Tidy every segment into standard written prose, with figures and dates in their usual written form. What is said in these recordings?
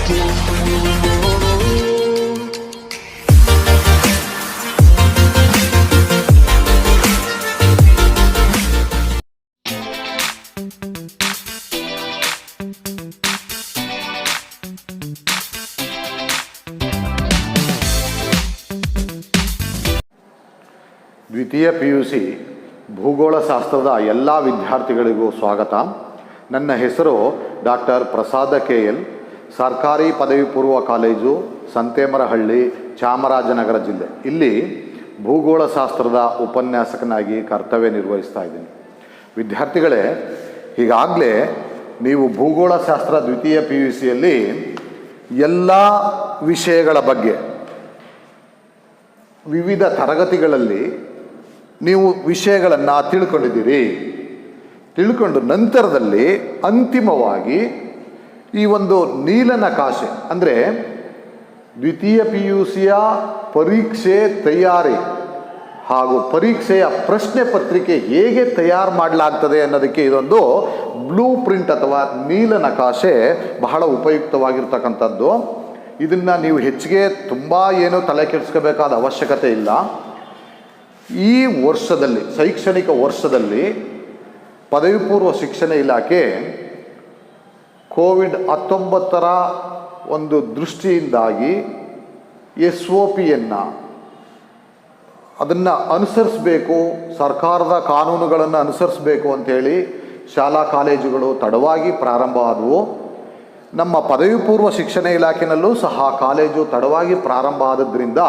ದ್ವಿತೀಯ PUC ಭೂಗೋಳಶಾಸ್ತ್ರದ ಎಲ್ಲ ವಿದ್ಯಾರ್ಥಿಗಳಿಗೂ ಸ್ವಾಗತ. ನನ್ನ ಹೆಸರು ಡಾಕ್ಟರ್ ಪ್ರಸಾದ KL, ಸರ್ಕಾರಿ ಪದವಿ ಪೂರ್ವ ಕಾಲೇಜು, ಸಂತೇಮರಹಳ್ಳಿ, ಚಾಮರಾಜನಗರ ಜಿಲ್ಲೆ. ಇಲ್ಲಿ ಭೂಗೋಳಶಾಸ್ತ್ರದ ಉಪನ್ಯಾಸಕನಾಗಿ ಕರ್ತವ್ಯ ನಿರ್ವಹಿಸ್ತಾ ಇದ್ದೀನಿ. ವಿದ್ಯಾರ್ಥಿಗಳೇ, ಈಗಾಗಲೇ ನೀವು ಭೂಗೋಳಶಾಸ್ತ್ರ ದ್ವಿತೀಯ PUCಯಲ್ಲಿ ಎಲ್ಲ ವಿಷಯಗಳ ಬಗ್ಗೆ ವಿವಿಧ ತರಗತಿಗಳಲ್ಲಿ ನೀವು ವಿಷಯಗಳನ್ನು ತಿಳ್ಕೊಂಡು ನಂತರದಲ್ಲಿ ಅಂತಿಮವಾಗಿ ಈ ಒಂದು ನೀಲನಕಾಶೆ ಅಂದರೆ ದ್ವಿತೀಯ PUCಯ ಪರೀಕ್ಷೆ ತಯಾರಿ ಹಾಗೂ ಪರೀಕ್ಷೆಯ ಪ್ರಶ್ನೆ ಪತ್ರಿಕೆ ಹೇಗೆ ತಯಾರು ಮಾಡಲಾಗ್ತದೆ ಅನ್ನೋದಕ್ಕೆ ಇದೊಂದು ಬ್ಲೂ ಪ್ರಿಂಟ್ ಅಥವಾ ನೀಲನಕಾಶೆ ಬಹಳ ಉಪಯುಕ್ತವಾಗಿರ್ತಕ್ಕಂಥದ್ದು. ಇದನ್ನು ನೀವು ಹೆಚ್ಚಿಗೆ ತುಂಬ ಏನು ತಲೆ ಕೆಡಿಸ್ಕೋಬೇಕಾದ ಅವಶ್ಯಕತೆ ಇಲ್ಲ. ಈ ವರ್ಷದಲ್ಲಿ, ಶೈಕ್ಷಣಿಕ ವರ್ಷದಲ್ಲಿ ಪದವಿ ಪೂರ್ವ ಶಿಕ್ಷಣ ಇಲಾಖೆ COVID-19 ಒಂದು ದೃಷ್ಟಿಯಿಂದಾಗಿ SOPಯನ್ನು ಅದನ್ನು ಅನುಸರಿಸಬೇಕು, ಸರ್ಕಾರದ ಕಾನೂನುಗಳನ್ನು ಅನುಸರಿಸಬೇಕು ಅಂಥೇಳಿ ಶಾಲಾ ಕಾಲೇಜುಗಳು ತಡವಾಗಿ ಪ್ರಾರಂಭ ಆದವು. ನಮ್ಮ ಪದವಿ ಪೂರ್ವ ಶಿಕ್ಷಣ ಇಲಾಖೆಯಲ್ಲೂ ಸಹ ಕಾಲೇಜು ತಡವಾಗಿ ಪ್ರಾರಂಭ ಆದದ್ರಿಂದ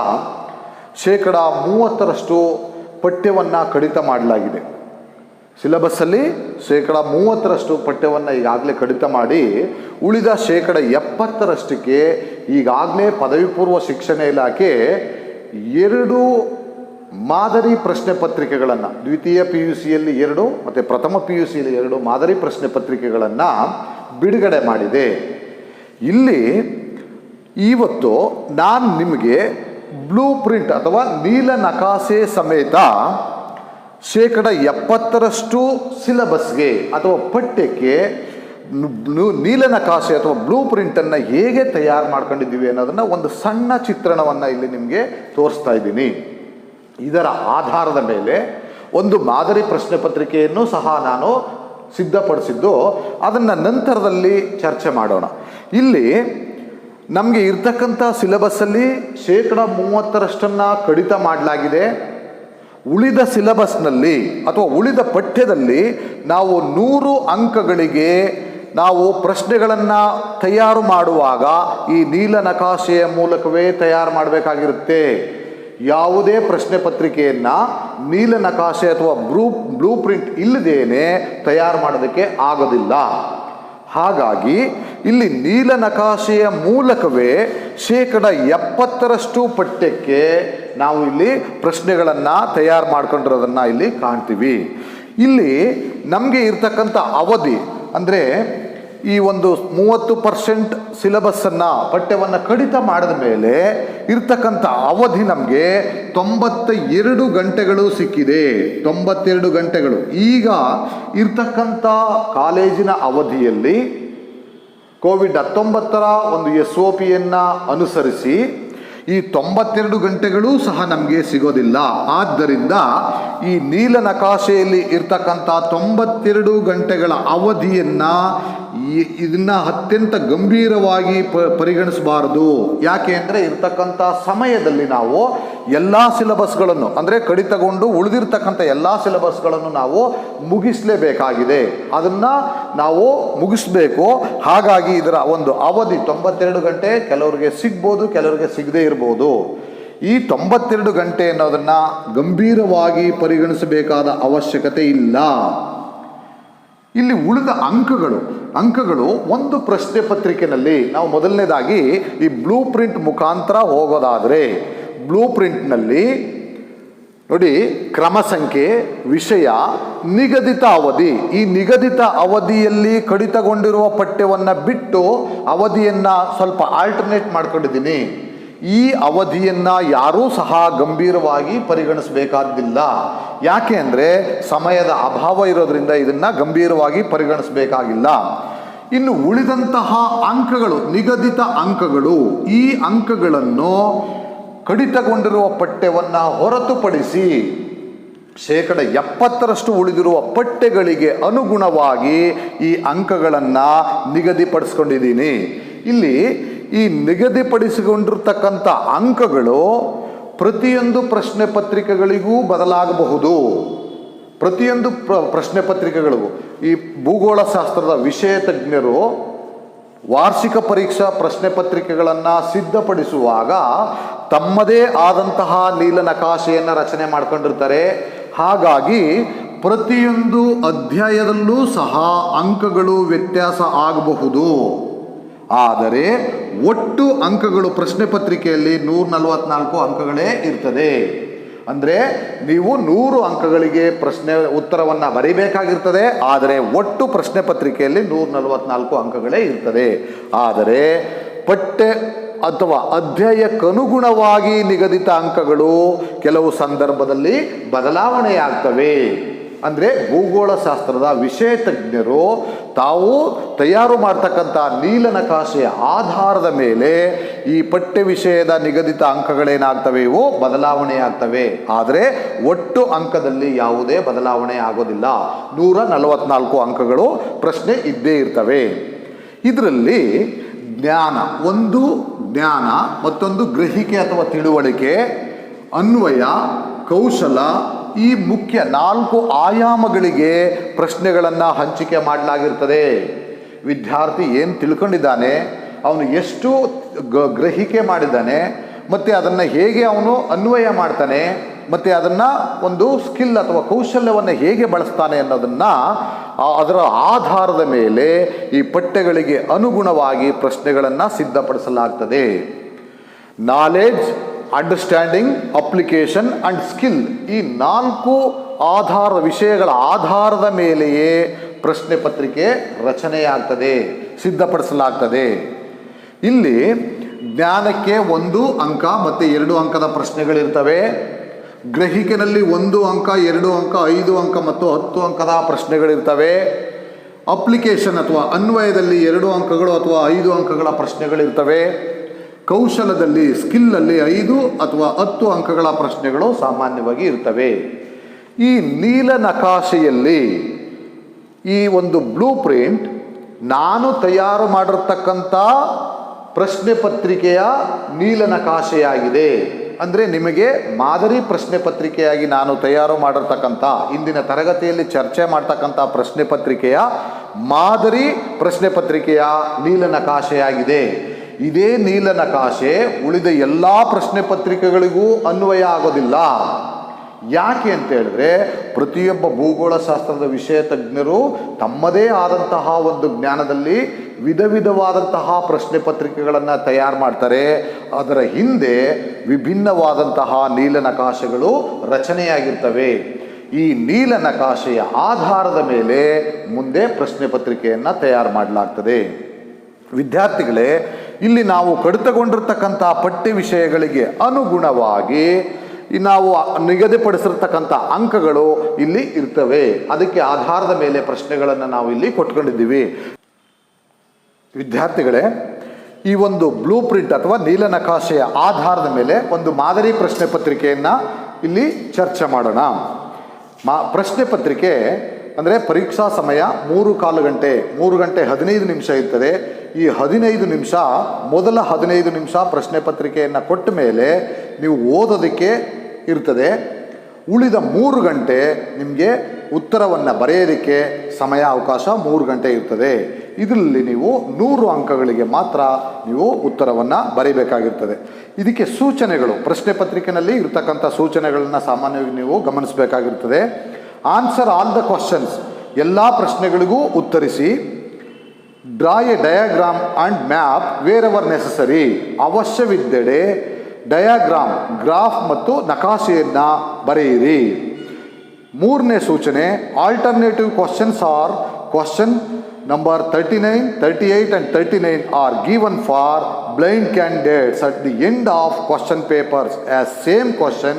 30% ಪಠ್ಯವನ್ನು ಕಡಿತ ಮಾಡಲಾಗಿದೆ. ಸಿಲೆಬಸ್ಸಲ್ಲಿ 30% ಪಠ್ಯವನ್ನು ಈಗಾಗಲೇ ಕಡಿತ ಮಾಡಿ ಉಳಿದ 70%ಕ್ಕೆ ಈಗಾಗಲೇ ಪದವಿ ಪೂರ್ವ ಶಿಕ್ಷಣ ಇಲಾಖೆ 2 ಮಾದರಿ ಪ್ರಶ್ನೆ ಪತ್ರಿಕೆಗಳನ್ನು, ದ್ವಿತೀಯ PUCಯಲ್ಲಿ 2 ಮತ್ತು ಪ್ರಥಮ PUCಯಲ್ಲಿ 2 ಮಾದರಿ ಪ್ರಶ್ನೆ ಪತ್ರಿಕೆಗಳನ್ನು ಬಿಡುಗಡೆ ಮಾಡಿದೆ. ಇಲ್ಲಿ ಇವತ್ತು ನಾನು ನಿಮಗೆ ಬ್ಲೂ ಪ್ರಿಂಟ್ ಅಥವಾ ನೀಲನಕಾಶೆ ಸಮೇತ 70% ಸಿಲೆಬಸ್ಗೆ ಅಥವಾ ಪಠ್ಯಕ್ಕೆ ನೀಲನಕಾಶೆ ಅಥವಾ ಬ್ಲೂ ಪ್ರಿಂಟನ್ನು ಹೇಗೆ ತಯಾರು ಮಾಡ್ಕೊಂಡಿದ್ದೀವಿ ಅನ್ನೋದನ್ನು ಒಂದು ಸಣ್ಣ ಚಿತ್ರಣವನ್ನು ಇಲ್ಲಿ ನಿಮಗೆ ತೋರಿಸ್ತಾ ಇದ್ದೀನಿ. ಇದರ ಆಧಾರದ ಮೇಲೆ ಒಂದು ಮಾದರಿ ಪ್ರಶ್ನೆ ಪತ್ರಿಕೆಯನ್ನು ಸಹ ನಾನು ಸಿದ್ಧಪಡಿಸಿದ್ದು, ಅದನ್ನು ನಂತರದಲ್ಲಿ ಚರ್ಚೆ ಮಾಡೋಣ. ಇಲ್ಲಿ ನಮಗೆ ಇರ್ತಕ್ಕಂಥ ಸಿಲೆಬಸ್ಸಲ್ಲಿ 30% ಕಡಿತ ಮಾಡಲಾಗಿದೆ. ಉಳಿದ ಸಿಲೆಬಸ್ನಲ್ಲಿ ಅಥವಾ ಉಳಿದ ಪಠ್ಯದಲ್ಲಿ ನಾವು 100 ಅಂಕಗಳಿಗೆ ನಾವು ಪ್ರಶ್ನೆಗಳನ್ನು ತಯಾರು ಮಾಡುವಾಗ ಈ ನೀಲನಕಾಶೆಯ ಮೂಲಕವೇ ತಯಾರು ಮಾಡಬೇಕಾಗಿರುತ್ತೆ. ಯಾವುದೇ ಪ್ರಶ್ನೆ ಪತ್ರಿಕೆಯನ್ನು ನೀಲನಕಾಶೆ ಅಥವಾ ಬ್ಲೂ ಪ್ರಿಂಟ್ ಇಲ್ಲದೇನೆ ತಯಾರು ಮಾಡೋದಕ್ಕೆ ಆಗೋದಿಲ್ಲ. ಹಾಗಾಗಿ ಇಲ್ಲಿ ನೀಲನಕಾಶೆಯ ಮೂಲಕವೇ 70% ಪಠ್ಯಕ್ಕೆ ನಾವು ಇಲ್ಲಿ ಪ್ರಶ್ನೆಗಳನ್ನು ತಯಾರು ಮಾಡ್ಕೊಂಡಿರೋದನ್ನು ಇಲ್ಲಿ ಕಾಣ್ತೀವಿ. ಇಲ್ಲಿ ನಮಗೆ ಇರ್ತಕ್ಕಂಥ ಅವಧಿ ಅಂದರೆ ಈ ಒಂದು 30% ಸಿಲೆಬಸ್ಸನ್ನು ಪಠ್ಯವನ್ನು ಕಡಿತ ಮಾಡಿದ ಮೇಲೆ ಇರ್ತಕ್ಕಂಥ ಅವಧಿ ನಮಗೆ 92 ಗಂಟೆಗಳು ಸಿಕ್ಕಿದೆ. 92 ಗಂಟೆಗಳು. ಈಗ ಇರ್ತಕ್ಕಂಥ ಕಾಲೇಜಿನ ಅವಧಿಯಲ್ಲಿ COVID-19 ಒಂದು SOPಯನ್ನು ಅನುಸರಿಸಿ ಈ 92 ಗಂಟೆಗಳೂ ಸಹ ನಮಗೆ ಸಿಗೋದಿಲ್ಲ. ಆದ್ದರಿಂದ ಈ ನೀಲನಕಾಶೆಯಲ್ಲಿ ಇರ್ತಕ್ಕಂಥ 92 ಗಂಟೆಗಳ ಅವಧಿಯನ್ನು ಇದನ್ನು ಅತ್ಯಂತ ಗಂಭೀರವಾಗಿ ಪರಿಗಣಿಸಬಾರದು. ಯಾಕೆ ಅಂದರೆ ಇರ್ತಕ್ಕಂಥ ಸಮಯದಲ್ಲಿ ನಾವು ಎಲ್ಲ ಸಿಲೆಬಸ್ಗಳನ್ನು ಅಂದರೆ ಕಡಿತಗೊಂಡು ಉಳಿದಿರ್ತಕ್ಕಂಥ ಎಲ್ಲ ಸಿಲೆಬಸ್ಗಳನ್ನು ನಾವು ಮುಗಿಸಲೇಬೇಕಾಗಿದೆ. ಅದನ್ನು ನಾವು ಮುಗಿಸ್ಬೇಕು. ಹಾಗಾಗಿ ಇದರ ಒಂದು ಅವಧಿ 92 ಗಂಟೆ ಕೆಲವರಿಗೆ ಸಿಗ್ಬೋದು, ಕೆಲವರಿಗೆ ಸಿಗದೇ ಇರ್ಬೋದು. ಈ 92 ಗಂಟೆ ಅನ್ನೋದನ್ನು ಗಂಭೀರವಾಗಿ ಪರಿಗಣಿಸಬೇಕಾದ ಅವಶ್ಯಕತೆ ಇಲ್ಲ. ಇಲ್ಲಿ ಉಳಿದ ಅಂಕಗಳು ಒಂದು ಪ್ರಶ್ನೆ ಪತ್ರಿಕೆಯಲ್ಲಿ ನಾವು ಮೊದಲನೇದಾಗಿ ಈ ಬ್ಲೂ ಪ್ರಿಂಟ್ ಮುಖಾಂತರ ಹೋಗೋದಾದರೆ ಬ್ಲೂ ಪ್ರಿಂಟ್ನಲ್ಲಿ ನೋಡಿ, ಕ್ರಮ ಸಂಖ್ಯೆ, ವಿಷಯ, ನಿಗದಿತ ಅವಧಿ. ಈ ನಿಗದಿತ ಅವಧಿಯಲ್ಲಿ ಕಡಿತಗೊಂಡಿರುವ ಪಠ್ಯವನ್ನು ಬಿಟ್ಟು ಅವಧಿಯನ್ನು ಸ್ವಲ್ಪ ಆಲ್ಟರ್ನೇಟ್ ಮಾಡ್ಕೊಂಡಿದ್ದೀನಿ. ಈ ಅವಧಿಯನ್ನು ಯಾರೂ ಸಹ ಗಂಭೀರವಾಗಿ ಪರಿಗಣಿಸಬೇಕಾದಿಲ್ಲ. ಯಾಕೆ ಅಂದರೆ ಸಮಯದ ಅಭಾವ ಇರೋದ್ರಿಂದ ಇದನ್ನು ಗಂಭೀರವಾಗಿ ಪರಿಗಣಿಸಬೇಕಾಗಿಲ್ಲ. ಇನ್ನು ಉಳಿದಂತಹ ಅಂಕಗಳು, ನಿಗದಿತ ಅಂಕಗಳು, ಈ ಅಂಕಗಳನ್ನು ಕಡಿತಗೊಂಡಿರುವ ಪಠ್ಯವನ್ನು ಹೊರತುಪಡಿಸಿ 70% ಉಳಿದಿರುವ ಪಠ್ಯಗಳಿಗೆ ಅನುಗುಣವಾಗಿ ಈ ಅಂಕಗಳನ್ನು ನಿಗದಿಪಡಿಸ್ಕೊಂಡಿದ್ದೀನಿ. ಇಲ್ಲಿ ಈ ನಿಗದಿಪಡಿಸಿಕೊಂಡಿರ್ತಕ್ಕಂಥ ಅಂಕಗಳು ಪ್ರತಿಯೊಂದು ಪ್ರಶ್ನೆ ಪತ್ರಿಕೆಗಳಿಗೂ ಬದಲಾಗಬಹುದು. ಪ್ರತಿಯೊಂದು ಪ್ರಶ್ನೆ ಪತ್ರಿಕೆಗಳಿಗೂ ಈ ಭೂಗೋಳಶಾಸ್ತ್ರದ ವಿಷಯ ತಜ್ಞರು ವಾರ್ಷಿಕ ಪರೀಕ್ಷಾ ಪ್ರಶ್ನೆ ಪತ್ರಿಕೆಗಳನ್ನು ಸಿದ್ಧಪಡಿಸುವಾಗ ತಮ್ಮದೇ ಆದಂತಹ ನೀಲನಕಾಶೆಯನ್ನು ರಚನೆ ಮಾಡ್ಕೊಂಡಿರ್ತಾರೆ. ಹಾಗಾಗಿ ಪ್ರತಿಯೊಂದು ಅಧ್ಯಾಯದಲ್ಲೂ ಸಹ ಅಂಕಗಳು ವ್ಯತ್ಯಾಸ ಆಗಬಹುದು. ಆದರೆ ಒಟ್ಟು ಅಂಕಗಳು ಪ್ರಶ್ನೆ ಪತ್ರಿಕೆಯಲ್ಲಿ 144 ಅಂಕಗಳೇ ಇರ್ತದೆ. ಅಂದರೆ ನೀವು 100 ಅಂಕಗಳಿಗೆ ಪ್ರಶ್ನೆ ಉತ್ತರವನ್ನು ಬರೀಬೇಕಾಗಿರ್ತದೆ. ಆದರೆ ಒಟ್ಟು ಪ್ರಶ್ನೆ ಪತ್ರಿಕೆಯಲ್ಲಿ 144 ಅಂಕಗಳೇ ಇರ್ತದೆ. ಆದರೆ ಪಠ್ಯ ಅಥವಾ ಅಧ್ಯಾಯಕ್ಕನುಗುಣವಾಗಿ ನಿಗದಿತ ಅಂಕಗಳು ಕೆಲವು ಸಂದರ್ಭದಲ್ಲಿ ಬದಲಾವಣೆಯಾಗ್ತವೆ. ಅಂದರೆ ಭೂಗೋಳಶಾಸ್ತ್ರದ ವಿಷಯ ತಜ್ಞರು ತಾವು ತಯಾರು ಮಾಡ್ತಕ್ಕಂಥ ನೀಲನಕಾಶೆಯ ಆಧಾರದ ಮೇಲೆ ಈ ಪಠ್ಯ ವಿಷಯದ ನಿಗದಿತ ಅಂಕಗಳೇನಾಗ್ತವೆ, ಇವು ಬದಲಾವಣೆ ಆಗ್ತವೆ. ಆದರೆ ಒಟ್ಟು ಅಂಕದಲ್ಲಿ ಯಾವುದೇ ಬದಲಾವಣೆ ಆಗೋದಿಲ್ಲ. 144 ಅಂಕಗಳು ಪ್ರಶ್ನೆ ಇದ್ದೇ ಇರ್ತವೆ. ಇದರಲ್ಲಿ ಜ್ಞಾನ, ಒಂದು ಜ್ಞಾನ, ಮತ್ತೊಂದು ಗ್ರಹಿಕೆ ಅಥವಾ ತಿಳುವಳಿಕೆ, ಅನ್ವಯ, ಕೌಶಲ, ಈ ಮುಖ್ಯ 4 ಆಯಾಮಗಳಿಗೆ ಪ್ರಶ್ನೆಗಳನ್ನು ಹಂಚಿಕೆ ಮಾಡಲಾಗಿರ್ತದೆ. ವಿದ್ಯಾರ್ಥಿ ಏನು ತಿಳ್ಕೊಂಡಿದ್ದಾನೆ, ಅವನು ಎಷ್ಟು ಗ್ರಹಿಕೆ ಮಾಡಿದ್ದಾನೆ, ಮತ್ತು ಅದನ್ನು ಹೇಗೆ ಅವನು ಅನ್ವಯ ಮಾಡ್ತಾನೆ, ಮತ್ತು ಅದನ್ನು ಒಂದು ಸ್ಕಿಲ್ ಅಥವಾ ಕೌಶಲ್ಯವನ್ನು ಹೇಗೆ ಬಳಸ್ತಾನೆ ಅನ್ನೋದನ್ನು ಅದರ ಆಧಾರದ ಮೇಲೆ ಈ ಪಠ್ಯಗಳಿಗೆ ಅನುಗುಣವಾಗಿ ಪ್ರಶ್ನೆಗಳನ್ನು ಸಿದ್ಧಪಡಿಸಲಾಗ್ತದೆ. Knowledge, understanding, application and skill, ಈ 4 ವಿಷಯಗಳ ಆಧಾರದ ಮೇಲೆಯೇ ಪ್ರಶ್ನೆ ಪತ್ರಿಕೆ ರಚನೆಯಾಗ್ತದೆ, ಸಿದ್ಧಪಡಿಸಲಾಗ್ತದೆ. ಇಲ್ಲಿ ಜ್ಞಾನಕ್ಕೆ 1 ಅಂಕ ಮತ್ತು 2 ಅಂಕದ ಪ್ರಶ್ನೆಗಳಿರ್ತವೆ. ಗ್ರಹಿಕೆನಲ್ಲಿ 1 ಅಂಕ, 2 ಅಂಕ, 5 ಅಂಕ ಮತ್ತು 10 ಅಂಕದ ಪ್ರಶ್ನೆಗಳಿರ್ತವೆ. ಅಪ್ಲಿಕೇಶನ್ ಅಥವಾ ಅನ್ವಯದಲ್ಲಿ 2 ಅಂಕಗಳು ಅಥವಾ 5 ಅಂಕಗಳ ಪ್ರಶ್ನೆಗಳಿರ್ತವೆ. ಕೌಶಲದಲ್ಲಿ, ಸ್ಕಿಲ್ಲಲ್ಲಿ 5 ಅಥವಾ 10 ಅಂಕಗಳ ಪ್ರಶ್ನೆಗಳು ಸಾಮಾನ್ಯವಾಗಿ ಇರ್ತವೆ. ಈ ನೀಲನಕಾಶೆಯಲ್ಲಿ ಈ ಒಂದು ಬ್ಲೂ ಪ್ರಿಂಟ್ ನಾನು ತಯಾರು ಮಾಡಿರ್ತಕ್ಕಂಥ ಪ್ರಶ್ನೆ ಪತ್ರಿಕೆಯ ನೀಲನಕಾಶೆಯಾಗಿದೆ. ಅಂದರೆ ನಿಮಗೆ ಮಾದರಿ ಪ್ರಶ್ನೆ ಪತ್ರಿಕೆಯಾಗಿ ನಾನು ತಯಾರು ಮಾಡಿರ್ತಕ್ಕಂಥ, ಇಂದಿನ ತರಗತಿಯಲ್ಲಿ ಚರ್ಚೆ ಮಾಡ್ತಕ್ಕಂಥ ಪ್ರಶ್ನೆ ಪತ್ರಿಕೆಯ ಮಾದರಿ ಪ್ರಶ್ನೆ ಪತ್ರಿಕೆಯ ನೀಲನಕಾಶೆಯಾಗಿದೆ. ಇದೇ ನೀಲನಕಾಶೆ ಉಳಿದ ಎಲ್ಲ ಪ್ರಶ್ನೆ ಪತ್ರಿಕೆಗಳಿಗೂ ಅನ್ವಯ ಆಗೋದಿಲ್ಲ. ಯಾಕೆ ಅಂತ ಹೇಳಿದ್ರೆ, ಪ್ರತಿಯೊಬ್ಬ ಭೂಗೋಳಶಾಸ್ತ್ರದ ವಿಷಯ ತಜ್ಞರು ತಮ್ಮದೇ ಆದಂತಹ ಒಂದು ಜ್ಞಾನದಲ್ಲಿ ವಿಧ ವಿಧವಾದಂತಹ ಪ್ರಶ್ನೆ ಪತ್ರಿಕೆಗಳನ್ನು ತಯಾರು ಮಾಡ್ತಾರೆ. ಅದರ ಹಿಂದೆ ವಿಭಿನ್ನವಾದಂತಹ ನೀಲನಕಾಶೆಗಳು ರಚನೆಯಾಗಿರ್ತವೆ. ಈ ನೀಲನಕಾಶೆಯ ಆಧಾರದ ಮೇಲೆ ಮುಂದೆ ಪ್ರಶ್ನೆ ಪತ್ರಿಕೆಯನ್ನು ತಯಾರು ಮಾಡಲಾಗ್ತದೆ. ವಿದ್ಯಾರ್ಥಿಗಳೇ, ಇಲ್ಲಿ ನಾವು ಕಡಿತಗೊಂಡಿರ್ತಕ್ಕಂಥ ಪಠ್ಯ ವಿಷಯಗಳಿಗೆ ಅನುಗುಣವಾಗಿ ನಾವು ನಿಗದಿಪಡಿಸಿರ್ತಕ್ಕಂಥ ಅಂಕಗಳು ಇಲ್ಲಿ ಇರ್ತವೆ. ಅದಕ್ಕೆ ಆಧಾರದ ಮೇಲೆ ಪ್ರಶ್ನೆಗಳನ್ನು ನಾವು ಇಲ್ಲಿ ಕೊಟ್ಕೊಂಡಿದ್ದೀವಿ. ವಿದ್ಯಾರ್ಥಿಗಳೇ, ಈ ಒಂದು ಬ್ಲೂ ಪ್ರಿಂಟ್ ಅಥವಾ ನೀಲನಕಾಶೆಯ ಆಧಾರದ ಮೇಲೆ ಒಂದು ಮಾದರಿ ಪ್ರಶ್ನೆ ಪತ್ರಿಕೆಯನ್ನು ಇಲ್ಲಿ ಚರ್ಚೆ ಮಾಡೋಣ. ಪ್ರಶ್ನೆ ಪತ್ರಿಕೆ ಅಂದರೆ ಪರೀಕ್ಷಾ ಸಮಯ 3 ಗಂಟೆ 15 ನಿಮಿಷ ಇರ್ತದೆ. ಈ 15 ನಿಮಿಷ, ಮೊದಲ 15 ನಿಮಿಷ ಪ್ರಶ್ನೆ ಪತ್ರಿಕೆಯನ್ನು ಕೊಟ್ಟ ಮೇಲೆ ನೀವು ಓದೋದಕ್ಕೆ ಇರ್ತದೆ. ಉಳಿದ 3 ಗಂಟೆ ನಿಮಗೆ ಉತ್ತರವನ್ನು ಬರೆಯೋದಕ್ಕೆ ಸಮಯ ಅವಕಾಶ 3 ಗಂಟೆ ಇರ್ತದೆ. ಇದರಲ್ಲಿ ನೀವು 100 ಅಂಕಗಳಿಗೆ ಮಾತ್ರ ನೀವು ಉತ್ತರವನ್ನು ಬರೀಬೇಕಾಗಿರ್ತದೆ. ಇದಕ್ಕೆ ಸೂಚನೆಗಳು, ಪ್ರಶ್ನೆ ಪತ್ರಿಕೆಯಲ್ಲಿ ಇರ್ತಕ್ಕಂಥ ಸೂಚನೆಗಳನ್ನು ಸಾಮಾನ್ಯವಾಗಿ ನೀವು ಗಮನಿಸಬೇಕಾಗಿರ್ತದೆ. ಆನ್ಸರ್ ಆಲ್ ದ ಕ್ವಶನ್ಸ್, ಎಲ್ಲ ಪ್ರಶ್ನೆಗಳಿಗೂ ಉತ್ತರಿಸಿ. Draw a diagram and map wherever necessary, ಅವಶ್ಯವಿದ್ದೆಡೆ ಡಯಾಗ್ರಾಮ್, ಗ್ರಾಫ್ ಮತ್ತು ನಕಾಶೆಯನ್ನು ಬರೆಯಿರಿ. 3ನೇ ಸೂಚನೆ, alternative questions or question number 39, 38 and 39 are given for blind candidates at the end of question papers as same question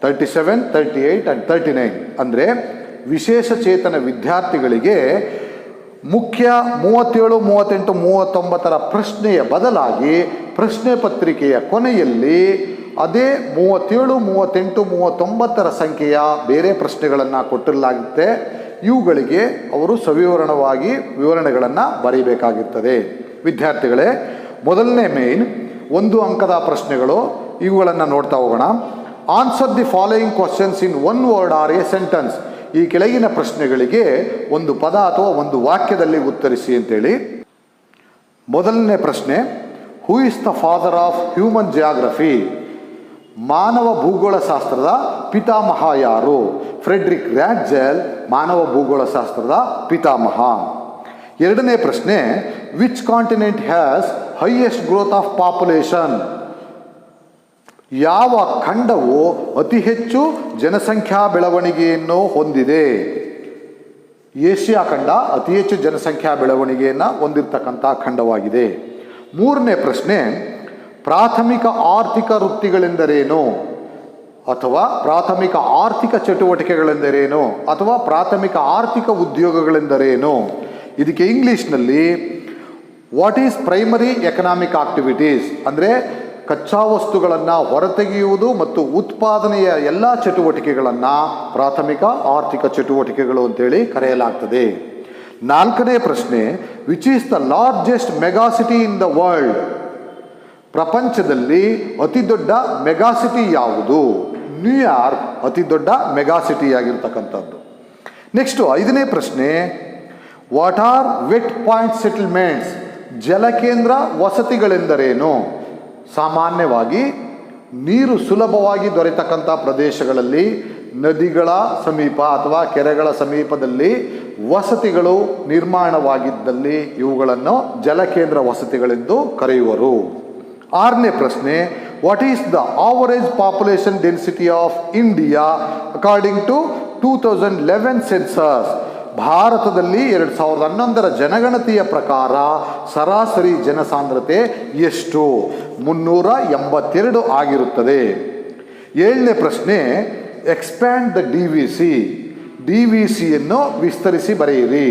37, 38 and 39. ಅಂದರೆ ವಿಶೇಷ ಚೇತನ ವಿದ್ಯಾರ್ಥಿಗಳಿಗೆ ಮುಖ್ಯ 37, 38, 39ರ ಪ್ರಶ್ನೆಯ ಬದಲಾಗಿ ಪ್ರಶ್ನೆ ಪತ್ರಿಕೆಯ ಕೊನೆಯಲ್ಲಿ ಅದೇ 37, 38, 39ರ ಸಂಖ್ಯೆಯ ಬೇರೆ ಪ್ರಶ್ನೆಗಳನ್ನು ಕೊಟ್ಟಿರಲಾಗುತ್ತೆ. ಇವುಗಳಿಗೆ ಅವರು ಸವಿವರಣವಾಗಿ ವಿವರಣೆಗಳನ್ನು ಬರೀಬೇಕಾಗಿರ್ತದೆ. ವಿದ್ಯಾರ್ಥಿಗಳೇ, ಮೊದಲನೇ ಮೇನ್ 1 ಅಂಕದ ಪ್ರಶ್ನೆಗಳು, ಇವುಗಳನ್ನು ನೋಡ್ತಾ ಹೋಗೋಣ. Answer the following questions in 1 word or A sentence. ಈ ಕೆಳಗಿನ ಪ್ರಶ್ನೆಗಳಿಗೆ ಒಂದು ಪದ ಅಥವಾ ಒಂದು ವಾಕ್ಯದಲ್ಲಿ ಉತ್ತರಿಸಿ ಅಂತೇಳಿ. ಮೊದಲನೇ ಪ್ರಶ್ನೆ, who is the father of human geography? ಮಾನವ ಭೂಗೋಳಶಾಸ್ತ್ರದ ಪಿತಾಮಹ ಯಾರು? ಫ್ರೆಡ್ರಿಕ್ ರ್ಯಾಟ್ಜೆಲ್ ಮಾನವ ಭೂಗೋಳಶಾಸ್ತ್ರದ ಪಿತಾಮಹ. ಎರಡನೇ ಪ್ರಶ್ನೆ, which continent has highest growth of population? ಯಾವ ಖಂಡವು ಅತಿ ಹೆಚ್ಚು ಜನಸಂಖ್ಯಾ ಬೆಳವಣಿಗೆಯನ್ನು ಹೊಂದಿದೆ? ಏಷ್ಯಾ ಖಂಡ ಅತಿ ಹೆಚ್ಚು ಜನಸಂಖ್ಯಾ ಬೆಳವಣಿಗೆಯನ್ನು ಹೊಂದಿರತಕ್ಕಂಥ ಖಂಡವಾಗಿದೆ. ಮೂರನೇ ಪ್ರಶ್ನೆ, ಪ್ರಾಥಮಿಕ ಆರ್ಥಿಕ ವೃತ್ತಿಗಳೆಂದರೇನು? ಅಥವಾ ಪ್ರಾಥಮಿಕ ಆರ್ಥಿಕ ಚಟುವಟಿಕೆಗಳೆಂದರೇನು? ಅಥವಾ ಪ್ರಾಥಮಿಕ ಆರ್ಥಿಕ ಉದ್ಯೋಗಗಳೆಂದರೇನು? ಇದಕ್ಕೆ ಇಂಗ್ಲೀಷ್ನಲ್ಲಿ what is primary economic activities ಅಂದರೆ ಕಚ್ಚಾ ವಸ್ತುಗಳನ್ನು ಹೊರತೆಗೆಯುವುದು ಮತ್ತು ಉತ್ಪಾದನೆಯ ಎಲ್ಲ ಚಟುವಟಿಕೆಗಳನ್ನು ಪ್ರಾಥಮಿಕ ಆರ್ಥಿಕ ಚಟುವಟಿಕೆಗಳು ಅಂತೇಳಿ ಕರೆಯಲಾಗ್ತದೆ. ನಾಲ್ಕನೇ ಪ್ರಶ್ನೆ, which is the largest megacity in the world? ಪ್ರಪಂಚದಲ್ಲಿ ಅತಿ ದೊಡ್ಡ ಮೆಗಾಸಿಟಿ ಯಾವುದು? ನ್ಯೂಯಾರ್ಕ್ ಅತಿ ದೊಡ್ಡ ಮೆಗಾಸಿಟಿ ಆಗಿರ್ತಕ್ಕಂಥದ್ದು. ನೆಕ್ಸ್ಟು 5ನೇ ಪ್ರಶ್ನೆ, what are wet point settlements? ಜಲಕೇಂದ್ರ ವಸತಿಗಳೆಂದರೇನು? ಸಾಮಾನ್ಯವಾಗಿ ನೀರು ಸುಲಭವಾಗಿ ದೊರೆತಕ್ಕಂಥ ಪ್ರದೇಶಗಳಲ್ಲಿ, ನದಿಗಳ ಸಮೀಪ ಅಥವಾ ಕೆರೆಗಳ ಸಮೀಪದಲ್ಲಿ ವಸತಿಗಳು ನಿರ್ಮಾಣವಾಗಿದ್ದಲ್ಲಿ ಇವುಗಳನ್ನು ಜಲಕೇಂದ್ರ ವಸತಿಗಳೆಂದು ಕರೆಯುವರು. 6ನೇ ಪ್ರಶ್ನೆ, what is the average population density of India according to 2011 census? ಭಾರತದಲ್ಲಿ 2011ರ ಜನಗಣತಿಯ ಪ್ರಕಾರ ಸರಾಸರಿ ಜನಸಾಂದ್ರತೆ ಎಷ್ಟು? 382 ಆಗಿರುತ್ತದೆ. 7ನೇ ಪ್ರಶ್ನೆ, ಎಕ್ಸ್ಪ್ಯಾಂಡ್ ದ DVC. DVCಯನ್ನು ವಿಸ್ತರಿಸಿ ಬರೆಯಿರಿ.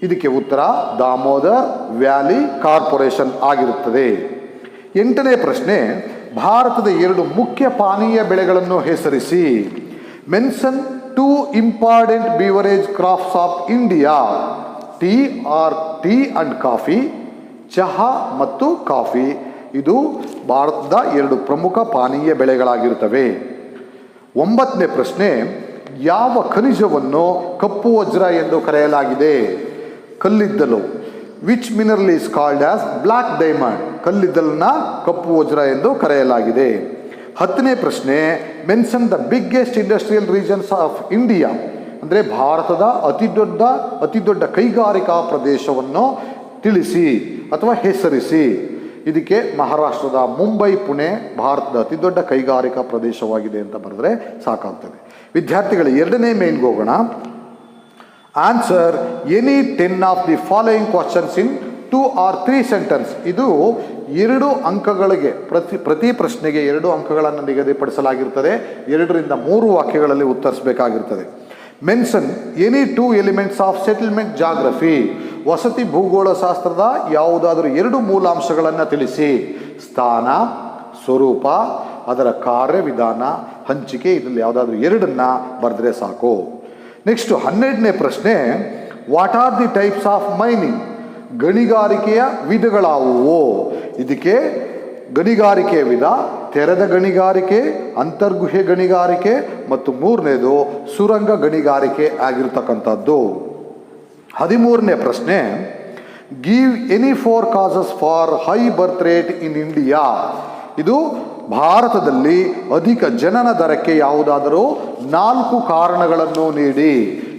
ಇದಕ್ಕೆ ಉತ್ತರ ದಾಮೋದರ್ ವ್ಯಾಲಿ ಕಾರ್ಪೊರೇಷನ್ ಆಗಿರುತ್ತದೆ. 8ನೇ ಪ್ರಶ್ನೆ, ಭಾರತದ 2 ಮುಖ್ಯ ಪಾನೀಯ ಬೆಳೆಗಳನ್ನು ಹೆಸರಿಸಿ. Mention 2 important beverage crops of India. Tea and coffee, ಚಹಾ ಮತ್ತು ಕಾಫಿ. ಇದು ಭಾರತದ 2 ಪ್ರಮುಖ ಪಾನೀಯ ಬೆಳೆಗಳಾಗಿರುತ್ತವೆ. 9ನೇ ಪ್ರಶ್ನೆ, ಯಾವ ಖನಿಜವನ್ನು ಕಪ್ಪು ವಜ್ರ ಎಂದು ಕರೆಯಲಾಗಿದೆ? ಕಲ್ಲಿದ್ದಲು. Which mineral is called as black diamond? ಕಲ್ಲಿದ್ದಲನ್ನ ಕಪ್ಪು ವಜ್ರ ಎಂದು ಕರೆಯಲಾಗಿದೆ. 10ನೇ ಪ್ರಶ್ನೆ, mention the biggest industrial regions of India. ಅಂದರೆ ಭಾರತದ ಅತಿ ದೊಡ್ಡ ಕೈಗಾರಿಕಾ ಪ್ರದೇಶವನ್ನು ತಿಳಿಸಿ ಅಥವಾ ಹೆಸರಿಸಿ. ಇದಕ್ಕೆ ಮಹಾರಾಷ್ಟ್ರದ ಮುಂಬೈ, ಪುಣೆ ಭಾರತದ ಅತಿ ದೊಡ್ಡ ಕೈಗಾರಿಕಾ ಪ್ರದೇಶವಾಗಿದೆ ಅಂತ ಬರೆದ್ರೆ ಸಾಕಾಗ್ತದೆ. ವಿದ್ಯಾರ್ಥಿಗಳು, 2ನೇ ಮೇನ್ಗೆ ಹೋಗೋಣ. Answer any 10 of the following questions in 2 or 3 sentence. ಇದು 2 ಅಂಕಗಳಿಗೆ ಪ್ರತಿ ಪ್ರಶ್ನೆಗೆ 2 ಅಂಕಗಳನ್ನು ನಿಗದಿಪಡಿಸಲಾಗಿರ್ತದೆ. 2 ರಿಂದ 3 ವಾಕ್ಯಗಳಲ್ಲಿ ಉತ್ತರಿಸಬೇಕಾಗಿರ್ತದೆ. Mention any 2 elements of settlement geography. ವಸತಿ ಭೂಗೋಳಶಾಸ್ತ್ರದ ಯಾವುದಾದರೂ 2 ಮೂಲಾಂಶಗಳನ್ನು ತಿಳಿಸಿ. ಸ್ಥಾನ, ಸ್ವರೂಪ, ಅದರ ಕಾರ್ಯವಿಧಾನ, ಹಂಚಿಕೆ. ಇದರಲ್ಲಿ ಯಾವುದಾದ್ರೂ 2 ಬರೆದ್ರೆ ಸಾಕು. ನೆಕ್ಸ್ಟ್ 12ನೇ ಪ್ರಶ್ನೆ, what are the types of mining? ಗಣಿಗಾರಿಕೆಯ ವಿಧಗಳಾವುವು? ಇದಕ್ಕೆ ಗಣಿಗಾರಿಕೆಯ ವಿಧ ತೆರೆದ ಗಣಿಗಾರಿಕೆ, ಅಂತರ್ಗುಹೆ ಗಣಿಗಾರಿಕೆ ಮತ್ತು 3ನೇದು ಸುರಂಗ ಗಣಿಗಾರಿಕೆ ಆಗಿರ್ತಕ್ಕಂಥದ್ದು. 13ನೇ ಪ್ರಶ್ನೆ, give any 4 causes for high birth rate in India. ಇದು ಭಾರತದಲ್ಲಿ ಅಧಿಕ ಜನನ ದರಕ್ಕೆ ಯಾವುದಾದರೂ 4 ಕಾರಣಗಳನ್ನು ನೀಡಿ.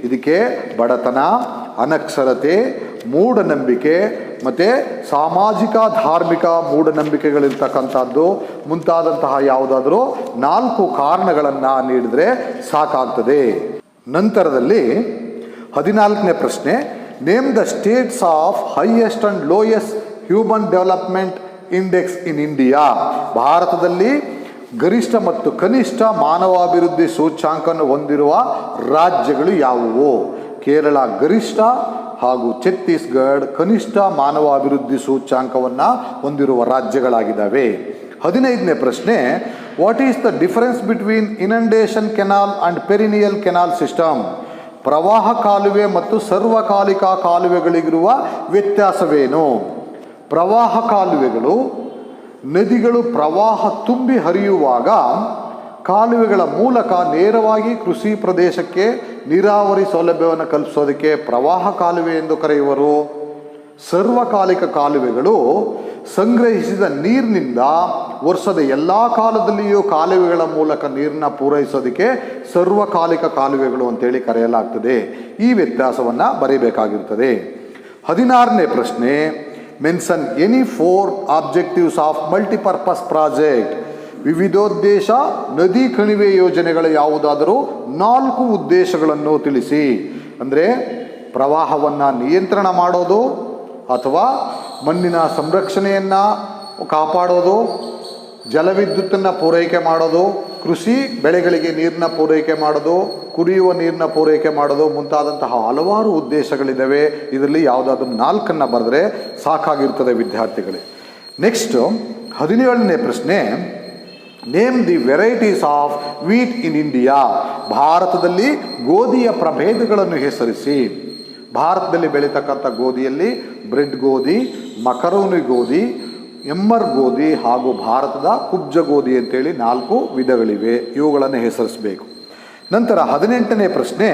ಇದಕ್ಕೆ ಬಡತನ, ಅನಕ್ಷರತೆ, ಮೂಢನಂಬಿಕೆ ಮತ್ತು ಸಾಮಾಜಿಕ ಧಾರ್ಮಿಕ ಮೂಢನಂಬಿಕೆಗಳಿರ್ತಕ್ಕಂಥದ್ದು ಮುಂತಾದಂತಹ ಯಾವುದಾದರೂ 4 ಕಾರಣಗಳನ್ನು ನೀಡಿದರೆ ಸಾಕಾಗ್ತದೆ. ನಂತರದಲ್ಲಿ 14ನೇ ಪ್ರಶ್ನೆ, name the States of highest and lowest human development index in India. ಭಾರತದಲ್ಲಿ ಗರಿಷ್ಠ ಮತ್ತು ಕನಿಷ್ಠ ಮಾನವಾಭಿವೃದ್ಧಿ ಸೂಚ್ಯಾಂಕವನ್ನು ಹೊಂದಿರುವ ರಾಜ್ಯಗಳು ಯಾವುವು? ಕೇರಳ ಗರಿಷ್ಠ, ಹಾಗೂ ಛತ್ತೀಸ್ಗಢ ಕನಿಷ್ಠ ಮಾನವ ಅಭಿವೃದ್ಧಿ ಸೂಚ್ಯಾಂಕವನ್ನು ಹೊಂದಿರುವ ರಾಜ್ಯಗಳಾಗಿದ್ದಾವೆ. 15ನೇ ಪ್ರಶ್ನೆ, what is the difference between inundation canal and perennial canal system? ಪ್ರವಾಹ ಕಾಲುವೆ ಮತ್ತು ಸರ್ವಕಾಲಿಕ ಕಾಲುವೆಗಳಿಗಿರುವ ವ್ಯತ್ಯಾಸವೇನು? ಪ್ರವಾಹ ಕಾಲುವೆಗಳು ನದಿಗಳು ಪ್ರವಾಹ ತುಂಬಿ ಹರಿಯುವಾಗ ಕಾಲುವೆಗಳ ಮೂಲಕ ನೇರವಾಗಿ ಕೃಷಿ ಪ್ರದೇಶಕ್ಕೆ ನೀರಾವರಿ ಸೌಲಭ್ಯವನ್ನು ಕಲ್ಪಿಸೋದಕ್ಕೆ ಪ್ರವಾಹ ಕಾಲುವೆ ಎಂದು ಕರೆಯುವರು. ಸರ್ವಕಾಲಿಕ ಕಾಲುವೆಗಳು ಸಂಗ್ರಹಿಸಿದ ನೀರಿನಿಂದ ವರ್ಷದ ಎಲ್ಲ ಕಾಲದಲ್ಲಿಯೂ ಕಾಲುವೆಗಳ ಮೂಲಕ ನೀರನ್ನ ಪೂರೈಸೋದಕ್ಕೆ ಸರ್ವಕಾಲಿಕ ಕಾಲುವೆಗಳು ಅಂತೇಳಿ ಕರೆಯಲಾಗ್ತದೆ. ಈ ವ್ಯತ್ಯಾಸವನ್ನು ಬರೀಬೇಕಾಗಿರ್ತದೆ. 16ನೇ ಪ್ರಶ್ನೆ, mention any 4 objectives of multipurpose project. ವಿವಿಧೋದ್ದೇಶ ನದಿ ಕಣಿವೆ ಯೋಜನೆಗಳ ಯಾವುದಾದರೂ 4 ಉದ್ದೇಶಗಳನ್ನು ತಿಳಿಸಿ. ಅಂದರೆ ಪ್ರವಾಹವನ್ನು ನಿಯಂತ್ರಣ ಮಾಡೋದು, ಅಥವಾ ಮಣ್ಣಿನ ಸಂರಕ್ಷಣೆಯನ್ನು ಕಾಪಾಡೋದು, ಜಲವಿದ್ಯುತ್ತನ್ನು ಪೂರೈಕೆ ಮಾಡೋದು, ಕೃಷಿ ಬೆಳೆಗಳಿಗೆ ನೀರನ್ನ ಪೂರೈಕೆ ಮಾಡೋದು, ಕುಡಿಯುವ ನೀರನ್ನ ಪೂರೈಕೆ ಮಾಡೋದು ಮುಂತಾದಂತಹ ಹಲವಾರು ಉದ್ದೇಶಗಳಿದ್ದಾವೆ. ಇದರಲ್ಲಿ ಯಾವುದಾದ್ರೂ 4 ಬರೆದ್ರೆ ಸಾಕಾಗಿರ್ತದೆ ವಿದ್ಯಾರ್ಥಿಗಳೇ. ನೆಕ್ಸ್ಟು 17ನೇ ಪ್ರಶ್ನೆ, name the varieties of wheat in India. ಭಾರತದಲ್ಲಿ ಗೋಧಿಯ ಪ್ರಭೇದಗಳನ್ನು ಹೆಸರಿಸಿ. ಭಾರತದಲ್ಲಿ ಬೆಳೀತಕ್ಕಂಥ ಗೋಧಿಯಲ್ಲಿ ಬ್ರೆಡ್ ಗೋಧಿ, ಮಕರೋನಿ ಗೋಧಿ, ಎಮ್ಮರ್ ಗೋಧಿ ಹಾಗೂ ಭಾರತದ ಕುಬ್ಜ ಗೋಧಿ ಅಂತೇಳಿ 4 ವಿಧಗಳಿವೆ. ಇವುಗಳನ್ನು ಹೆಸರಿಸಬೇಕು. ನಂತರ 18ನೇ ಪ್ರಶ್ನೆ,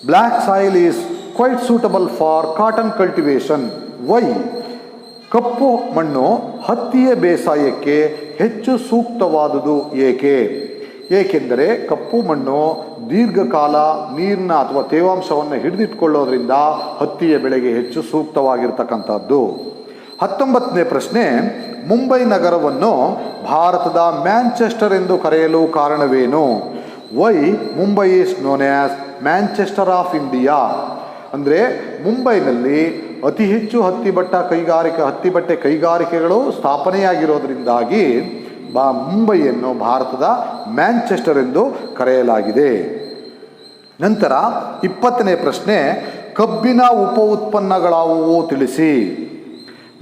black soil is quite suitable for cotton cultivation. Why? ಕಪ್ಪು ಮಣ್ಣು ಹತ್ತಿಯ ಬೇಸಾಯಕ್ಕೆ ಹೆಚ್ಚು ಸೂಕ್ತವಾದುದು ಏಕೆ? ಏಕೆಂದರೆ ಕಪ್ಪು ಮಣ್ಣು ದೀರ್ಘಕಾಲ ನೀರನ್ನ ಅಥವಾ ತೇವಾಂಶವನ್ನು ಹಿಡಿದಿಟ್ಕೊಳ್ಳೋದ್ರಿಂದ ಹತ್ತಿಯ ಬೆಳೆಗೆ ಹೆಚ್ಚು ಸೂಕ್ತವಾಗಿರ್ತಕ್ಕಂಥದ್ದು. 19ನೇ ಪ್ರಶ್ನೆ, ಮುಂಬೈ ನಗರವನ್ನು ಭಾರತದ ಮ್ಯಾಂಚೆಸ್ಟರ್ ಎಂದು ಕರೆಯಲು ಕಾರಣವೇನು? Why Mumbai is known as Manchester of India. ಅಂದರೆ ಮುಂಬೈನಲ್ಲಿ ಅತಿ ಹೆಚ್ಚು ಹತ್ತಿಬಟ್ಟೆ ಕೈಗಾರಿಕೆಗಳು ಸ್ಥಾಪನೆಯಾಗಿರೋದ್ರಿಂದಾಗಿ ಮುಂಬೈಯನ್ನು ಭಾರತದ ಮ್ಯಾಂಚೆಸ್ಟರ್ ಎಂದು ಕರೆಯಲಾಗಿದೆ. ನಂತರ 20ನೇ ಪ್ರಶ್ನೆ, ಕಬ್ಬಿನ ಉಪ ಉತ್ಪನ್ನಗಳಾವುವು ತಿಳಿಸಿ.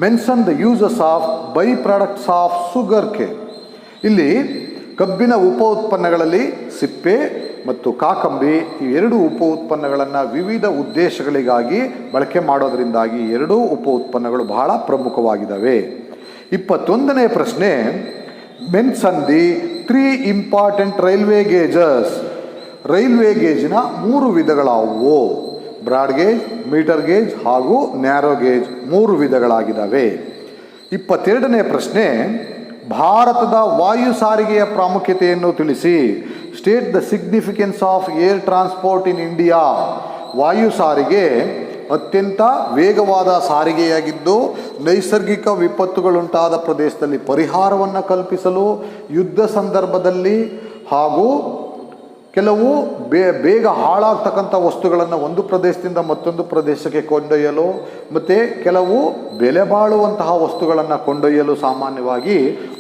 Mention the uses of by products of sugar cane. ಇಲ್ಲಿ ಕಬ್ಬಿನ ಉಪ ಉತ್ಪನ್ನಗಳಲ್ಲಿ ಸಿಪ್ಪೆ ಮತ್ತು ಕಾಕಂಬಿ ಈ 2 ಉಪ ಉತ್ಪನ್ನಗಳನ್ನು ವಿವಿಧ ಉದ್ದೇಶಗಳಿಗಾಗಿ ಬಳಕೆ ಮಾಡೋದರಿಂದಾಗಿ 2 ಉಪ ಉತ್ಪನ್ನಗಳು ಬಹಳ ಪ್ರಮುಖವಾಗಿದ್ದಾವೆ. 21ನೇ ಪ್ರಶ್ನೆ, mention the 3 important railway gauges. Railway ಗೇಜಿನ 3 ವಿಧಗಳಾವುವು? ಬ್ರಾಡ್ ಗೇಜ್, ಮೀಟರ್ ಗೇಜ್ ಹಾಗೂ ನ್ಯಾರೋ ಗೇಜ್ 3 ವಿಧಗಳಾಗಿದ್ದಾವೆ. 22ನೇ ಪ್ರಶ್ನೆ, ಭಾರತದ ವಾಯು ಸಾರಿಗೆಯ ಪ್ರಾಮುಖ್ಯತೆಯನ್ನು ತಿಳಿಸಿ. State the significance of air transport in India. ವಾಯು ಸಾರಿಗೆ ಅತ್ಯಂತ ವೇಗವಾದ ಸಾರಿಗೆಯಾಗಿದ್ದು ನೈಸರ್ಗಿಕ ವಿಪತ್ತುಗಳುಂಟಾದ ಪ್ರದೇಶದಲ್ಲಿ ಪರಿಹಾರವನ್ನು ಕಲ್ಪಿಸಲು, ಯುದ್ಧ ಸಂದರ್ಭದಲ್ಲಿ ಹಾಗೂ ಕೆಲವು ಬೇಗ ಹಾಳಾಗ್ತಕ್ಕಂಥ ವಸ್ತುಗಳನ್ನು ಒಂದು ಪ್ರದೇಶದಿಂದ ಮತ್ತೊಂದು ಪ್ರದೇಶಕ್ಕೆ ಕೊಂಡೊಯ್ಯಲು ಮತ್ತು ಕೆಲವು ಬೆಲೆ ಬಾಳುವಂತಹ ವಸ್ತುಗಳನ್ನು ಕೊಂಡೊಯ್ಯಲು ಸಾಮಾನ್ಯವಾಗಿ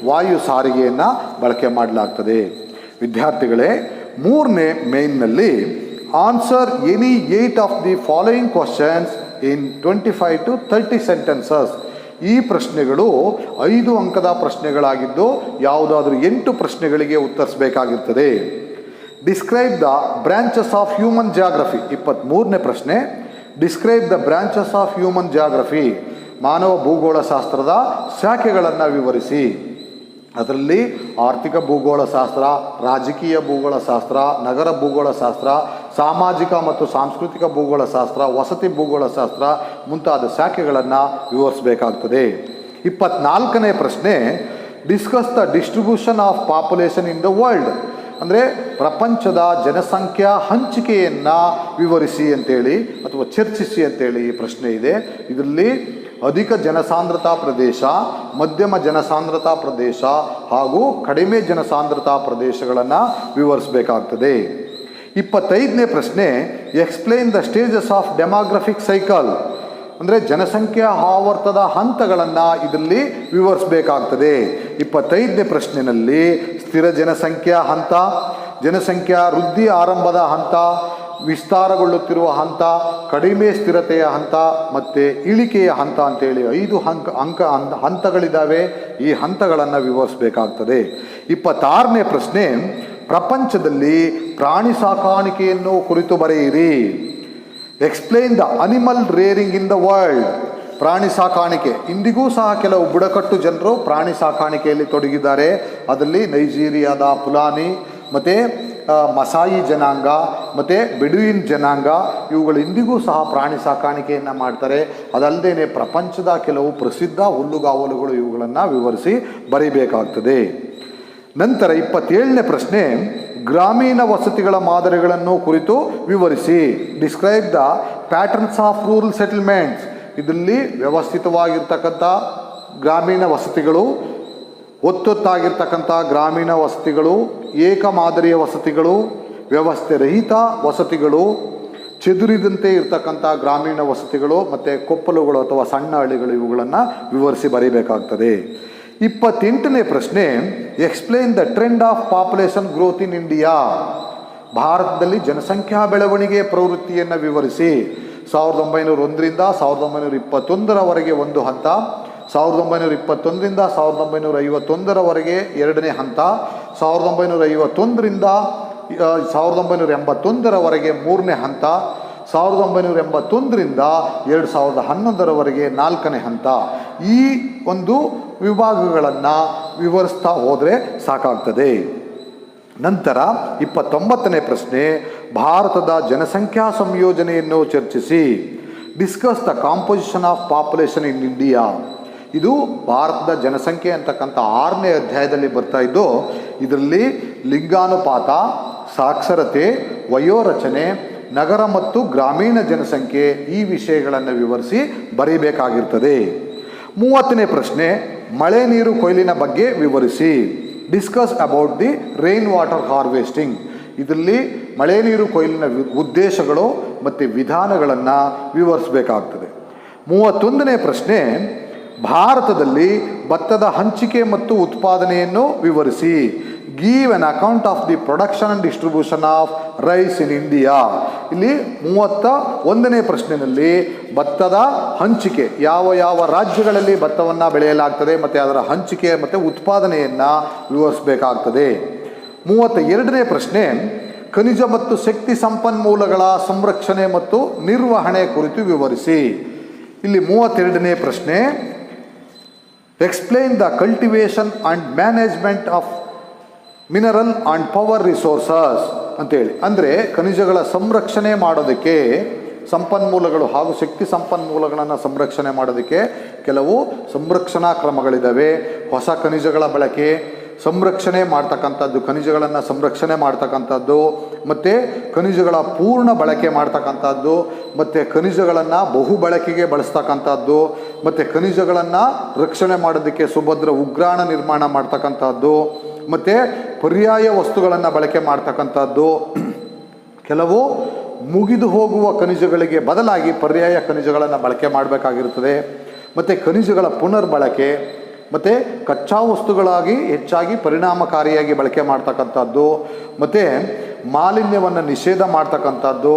ವಾಯು ಸಾರಿಗೆಯನ್ನು ಬಳಕೆ ಮಾಡಲಾಗ್ತದೆ. ವಿದ್ಯಾರ್ಥಿಗಳೇ, 3ನೇ ಮೇನ್ನಲ್ಲಿ answer any 8 of the following questions in 25 to 30 sentences. ಈ ಪ್ರಶ್ನೆಗಳು 5 ಅಂಕದ ಪ್ರಶ್ನೆಗಳಾಗಿದ್ದು ಯಾವುದಾದ್ರೂ 8 ಪ್ರಶ್ನೆಗಳಿಗೆ ಉತ್ತರಿಸಬೇಕಾಗಿರ್ತದೆ. Describe the branches of human geography. 23ನೇ ಪ್ರಶ್ನೆ, describe the branches of human geography. ಮಾನವ ಭೂಗೋಳಶಾಸ್ತ್ರದ ಶಾಖೆಗಳನ್ನು ವಿವರಿಸಿ. ಅದರಲ್ಲಿ ಆರ್ಥಿಕ ಭೂಗೋಳಶಾಸ್ತ್ರ, ರಾಜಕೀಯ ಭೂಗೋಳಶಾಸ್ತ್ರ, ನಗರ ಭೂಗೋಳಶಾಸ್ತ್ರ, ಸಾಮಾಜಿಕ ಮತ್ತು ಸಾಂಸ್ಕೃತಿಕ ಭೂಗೋಳಶಾಸ್ತ್ರ, ವಸತಿ ಭೂಗೋಳಶಾಸ್ತ್ರ ಮುಂತಾದ ಶಾಖೆಗಳನ್ನು ವಿವರಿಸಬೇಕಾಗ್ತದೆ. 24ನೇ ಪ್ರಶ್ನೆ, discuss the distribution of population in the world. ಅಂದರೆ ಪ್ರಪಂಚದ ಜನಸಂಖ್ಯಾ ಹಂಚಿಕೆಯನ್ನು ವಿವರಿಸಿ ಅಂತೇಳಿ ಅಥವಾ ಚರ್ಚಿಸಿ ಅಂತೇಳಿ ಈ ಪ್ರಶ್ನೆ ಇದೆ. ಇದರಲ್ಲಿ ಅಧಿಕ ಜನಸಾಂದ್ರತಾ ಪ್ರದೇಶ, ಮಧ್ಯಮ ಜನಸಾಂದ್ರತಾ ಪ್ರದೇಶ ಹಾಗೂ ಕಡಿಮೆ ಜನಸಾಂದ್ರತಾ ಪ್ರದೇಶಗಳನ್ನು ವಿವರಿಸಬೇಕಾಗ್ತದೆ. 25ನೇ ಪ್ರಶ್ನೆ, explain the stages of demographic cycle. ಅಂದರೆ ಜನಸಂಖ್ಯಾ ಆವರ್ತದ ಹಂತಗಳನ್ನು ಇದರಲ್ಲಿ ವಿವರಿಸಬೇಕಾಗ್ತದೆ. 25ನೇ ಪ್ರಶ್ನೆಯಲ್ಲಿ ಸ್ಥಿರ ಜನಸಂಖ್ಯಾ ಹಂತ, ಜನಸಂಖ್ಯಾ ವೃದ್ಧಿ ಆರಂಭದ ಹಂತ, ವಿಸ್ತಾರಗೊಳ್ಳುತ್ತಿರುವ ಹಂತ, ಕಡಿಮೆ ಸ್ಥಿರತೆಯ ಹಂತ ಮತ್ತು ಇಳಿಕೆಯ ಹಂತ ಅಂತೇಳಿ 5 ಹಂತಗಳಿದ್ದಾವೆ. ಈ ಹಂತಗಳನ್ನು ವಿವರಿಸಬೇಕಾಗ್ತದೆ. 26ನೇ ಪ್ರಶ್ನೆ, ಪ್ರಪಂಚದಲ್ಲಿ ಪ್ರಾಣಿ ಸಾಕಾಣಿಕೆಯನ್ನು ಕುರಿತು ಬರೆಯಿರಿ. Explain the animal rearing in the world. ಪ್ರಾಣಿ ಸಾಕಾಣಿಕೆ, ಇಂದಿಗೂ ಸಹ ಕೆಲವು ಬುಡಕಟ್ಟು ಜನರು ಪ್ರಾಣಿ ಸಾಕಾಣಿಕೆಯಲ್ಲಿ ತೊಡಗಿದ್ದಾರೆ. ಅದರಲ್ಲಿ ನೈಜೀರಿಯಾದ ಫುಲಾನಿ ಮತ್ತು ಮಸಾಯಿ ಜನಾಂಗ ಮತ್ತು ಬೆಡುಯಿನ್ ಜನಾಂಗ, ಇವುಗಳು ಇಂದಿಗೂ ಸಹ ಪ್ರಾಣಿ ಸಾಕಾಣಿಕೆಯನ್ನು ಮಾಡ್ತಾರೆ. ಅದಲ್ಲದೆ ಪ್ರಪಂಚದ ಕೆಲವು ಪ್ರಸಿದ್ಧ ಹುಲ್ಲುಗಾವಲುಗಳು, ಇವುಗಳನ್ನು ವಿವರಿಸಿ ಬರೀಬೇಕಾಗ್ತದೆ. ನಂತರ 27ನೇ ಪ್ರಶ್ನೆ, ಗ್ರಾಮೀಣ ವಸತಿಗಳ ಮಾದರಿಗಳನ್ನು ಕುರಿತು ವಿವರಿಸಿ. Describe the patterns of rural settlements. ಇದರಲ್ಲಿ ವ್ಯವಸ್ಥಿತವಾಗಿರ್ತಕ್ಕಂಥ ಗ್ರಾಮೀಣ ವಸತಿಗಳು, ಒತ್ತೊತ್ತಾಗಿರ್ತಕ್ಕಂಥ ಗ್ರಾಮೀಣ ವಸತಿಗಳು, ಏಕ ಮಾದರಿಯ ವಸತಿಗಳು, ವ್ಯವಸ್ಥೆ ರಹಿತ ವಸತಿಗಳು, ಚೆದುರಿದಂತೆ ಇರ್ತಕ್ಕಂಥ ಗ್ರಾಮೀಣ ವಸತಿಗಳು ಮತ್ತು ಕೊಪ್ಪಲುಗಳು ಅಥವಾ ಸಣ್ಣ ಹಳ್ಳಿಗಳು, ಇವುಗಳನ್ನು ವಿವರಿಸಿ ಬರೀಬೇಕಾಗ್ತದೆ. 28ನೇ ಪ್ರಶ್ನೆ, explain the trend of population growth in India. ಭಾರತದಲ್ಲಿ ಜನಸಂಖ್ಯಾ ಬೆಳವಣಿಗೆ ಪ್ರವೃತ್ತಿಯನ್ನು ವಿವರಿಸಿ. 1901ರಿಂದ 1921ರವರೆಗೆ ಒಂದು ಹಂತ, 1921ರಿಂದ 1951ರವರೆಗೆ ಎರಡನೇ ಹಂತ, 1951ರಿಂದ 1981ರವರೆಗೆ ಮೂರನೇ ಹಂತ, 1981ರಿಂದ 2011ರವರೆಗೆ ನಾಲ್ಕನೇ ಹಂತ. ಈ ಒಂದು ವಿಭಾಗಗಳನ್ನು ವಿವರಿಸ್ತಾ ಹೋದರೆ ಸಾಕಾಗ್ತದೆ. ನಂತರ 29ನೇ ಪ್ರಶ್ನೆ, ಭಾರತದ ಜನಸಂಖ್ಯಾ ಸಂಯೋಜನೆಯನ್ನು ಚರ್ಚಿಸಿ. Discuss the composition of population in India. ಇದು ಭಾರತದ ಜನಸಂಖ್ಯೆ ಅಂತಕ್ಕಂಥ 6ನೇ ಅಧ್ಯಾಯದಲ್ಲಿ ಬರ್ತಾ ಇದ್ದು, ಇದರಲ್ಲಿ ಲಿಂಗಾನುಪಾತ, ಸಾಕ್ಷರತೆ, ವಯೋರಚನೆ, ನಗರ ಮತ್ತು ಗ್ರಾಮೀಣ ಜನಸಂಖ್ಯೆ, ಈ ವಿಷಯಗಳನ್ನು ವಿವರಿಸಿ ಬರೀಬೇಕಾಗಿರ್ತದೆ. 30ನೇ ಪ್ರಶ್ನೆ, ಮಳೆ ನೀರು ಕೊಯ್ಲಿನ ಬಗ್ಗೆ ವಿವರಿಸಿ. Discuss about the rain water harvesting. ಇದರಲ್ಲಿ ಮಳೆ ನೀರು ಕೊಯ್ಲಿನ ಉದ್ದೇಶಗಳು ಮತ್ತು ವಿಧಾನಗಳನ್ನು ವಿವರಿಸಬೇಕಾಗ್ತದೆ. 31ನೇ ಪ್ರಶ್ನೆ, ಭಾರತದಲ್ಲಿ ಭತ್ತದ ಹಂಚಿಕೆ ಮತ್ತು ಉತ್ಪಾದನೆಯನ್ನು ವಿವರಿಸಿ. Give an account of the production and distribution of rice in India. ಇಲ್ಲಿ 31ನೇ ಪ್ರಶ್ನೆಯಲ್ಲಿ ಭತ್ತದ ಹಂಚಿಕೆ, ಯಾವ ಯಾವ ರಾಜ್ಯಗಳಲ್ಲಿ ಭತ್ತವನ್ನು ಬೆಳೆಯಲಾಗ್ತದೆ ಮತ್ತು ಅದರ ಹಂಚಿಕೆ ಮತ್ತು ಉತ್ಪಾದನೆಯನ್ನು ವಿವರಿಸಬೇಕಾಗ್ತದೆ. 32ನೇ ಪ್ರಶ್ನೆ, ಖನಿಜ ಮತ್ತು ಶಕ್ತಿ ಸಂಪನ್ಮೂಲಗಳ ಸಂರಕ್ಷಣೆ ಮತ್ತು ನಿರ್ವಹಣೆ ಕುರಿತು ವಿವರಿಸಿ. ಇಲ್ಲಿ 32ನೇ ಪ್ರಶ್ನೆ, explain the cultivation and management of mineral and power resources ಅಂತೇಳಿ. ಅಂದರೆ ಖನಿಜಗಳ ಸಂರಕ್ಷಣೆ ಮಾಡೋದಕ್ಕೆ, ಸಂಪನ್ಮೂಲಗಳು ಹಾಗೂ ಶಕ್ತಿ ಸಂಪನ್ಮೂಲಗಳನ್ನು ಸಂರಕ್ಷಣೆ ಮಾಡೋದಕ್ಕೆ ಕೆಲವು ಸಂರಕ್ಷಣಾ ಕ್ರಮಗಳಿದ್ದಾವೆ. ಹೊಸ ಖನಿಜಗಳ ಬಳಕೆ, ಸಂರಕ್ಷಣೆ ಮಾಡ್ತಕ್ಕಂಥದ್ದು, ಖನಿಜಗಳನ್ನು ಸಂರಕ್ಷಣೆ ಮಾಡ್ತಕ್ಕಂಥದ್ದು, ಮತ್ತು ಖನಿಜಗಳ ಪೂರ್ಣ ಬಳಕೆ ಮಾಡ್ತಕ್ಕಂಥದ್ದು, ಮತ್ತು ಖನಿಜಗಳನ್ನು ಬಹು ಬಳಕೆಗೆ ಬಳಸ್ತಕ್ಕಂಥದ್ದು, ಮತ್ತು ಖನಿಜಗಳನ್ನು ರಕ್ಷಣೆ ಮಾಡೋದಕ್ಕೆ ಸುಭದ್ರ ಉಗ್ರಾಣ ನಿರ್ಮಾಣ ಮಾಡ್ತಕ್ಕಂಥದ್ದು, ಮತ್ತು ಪರ್ಯಾಯ ವಸ್ತುಗಳನ್ನು ಬಳಕೆ ಮಾಡ್ತಕ್ಕಂಥದ್ದು. ಕೆಲವು ಮುಗಿದು ಹೋಗುವ ಖನಿಜಗಳಿಗೆ ಬದಲಾಗಿ ಪರ್ಯಾಯ ಖನಿಜಗಳನ್ನು ಬಳಕೆ ಮಾಡಬೇಕಾಗಿರುತ್ತದೆ. ಮತ್ತು ಖನಿಜಗಳ ಪುನರ್ಬಳಕೆ ಮತ್ತು ಕಚ್ಚಾ ವಸ್ತುಗಳಾಗಿ ಹೆಚ್ಚಾಗಿ ಪರಿಣಾಮಕಾರಿಯಾಗಿ ಬಳಕೆ ಮಾಡ್ತಕ್ಕಂಥದ್ದು, ಮತ್ತು ಮಾಲಿನ್ಯವನ್ನು ನಿಷೇಧ ಮಾಡ್ತಕ್ಕಂಥದ್ದು,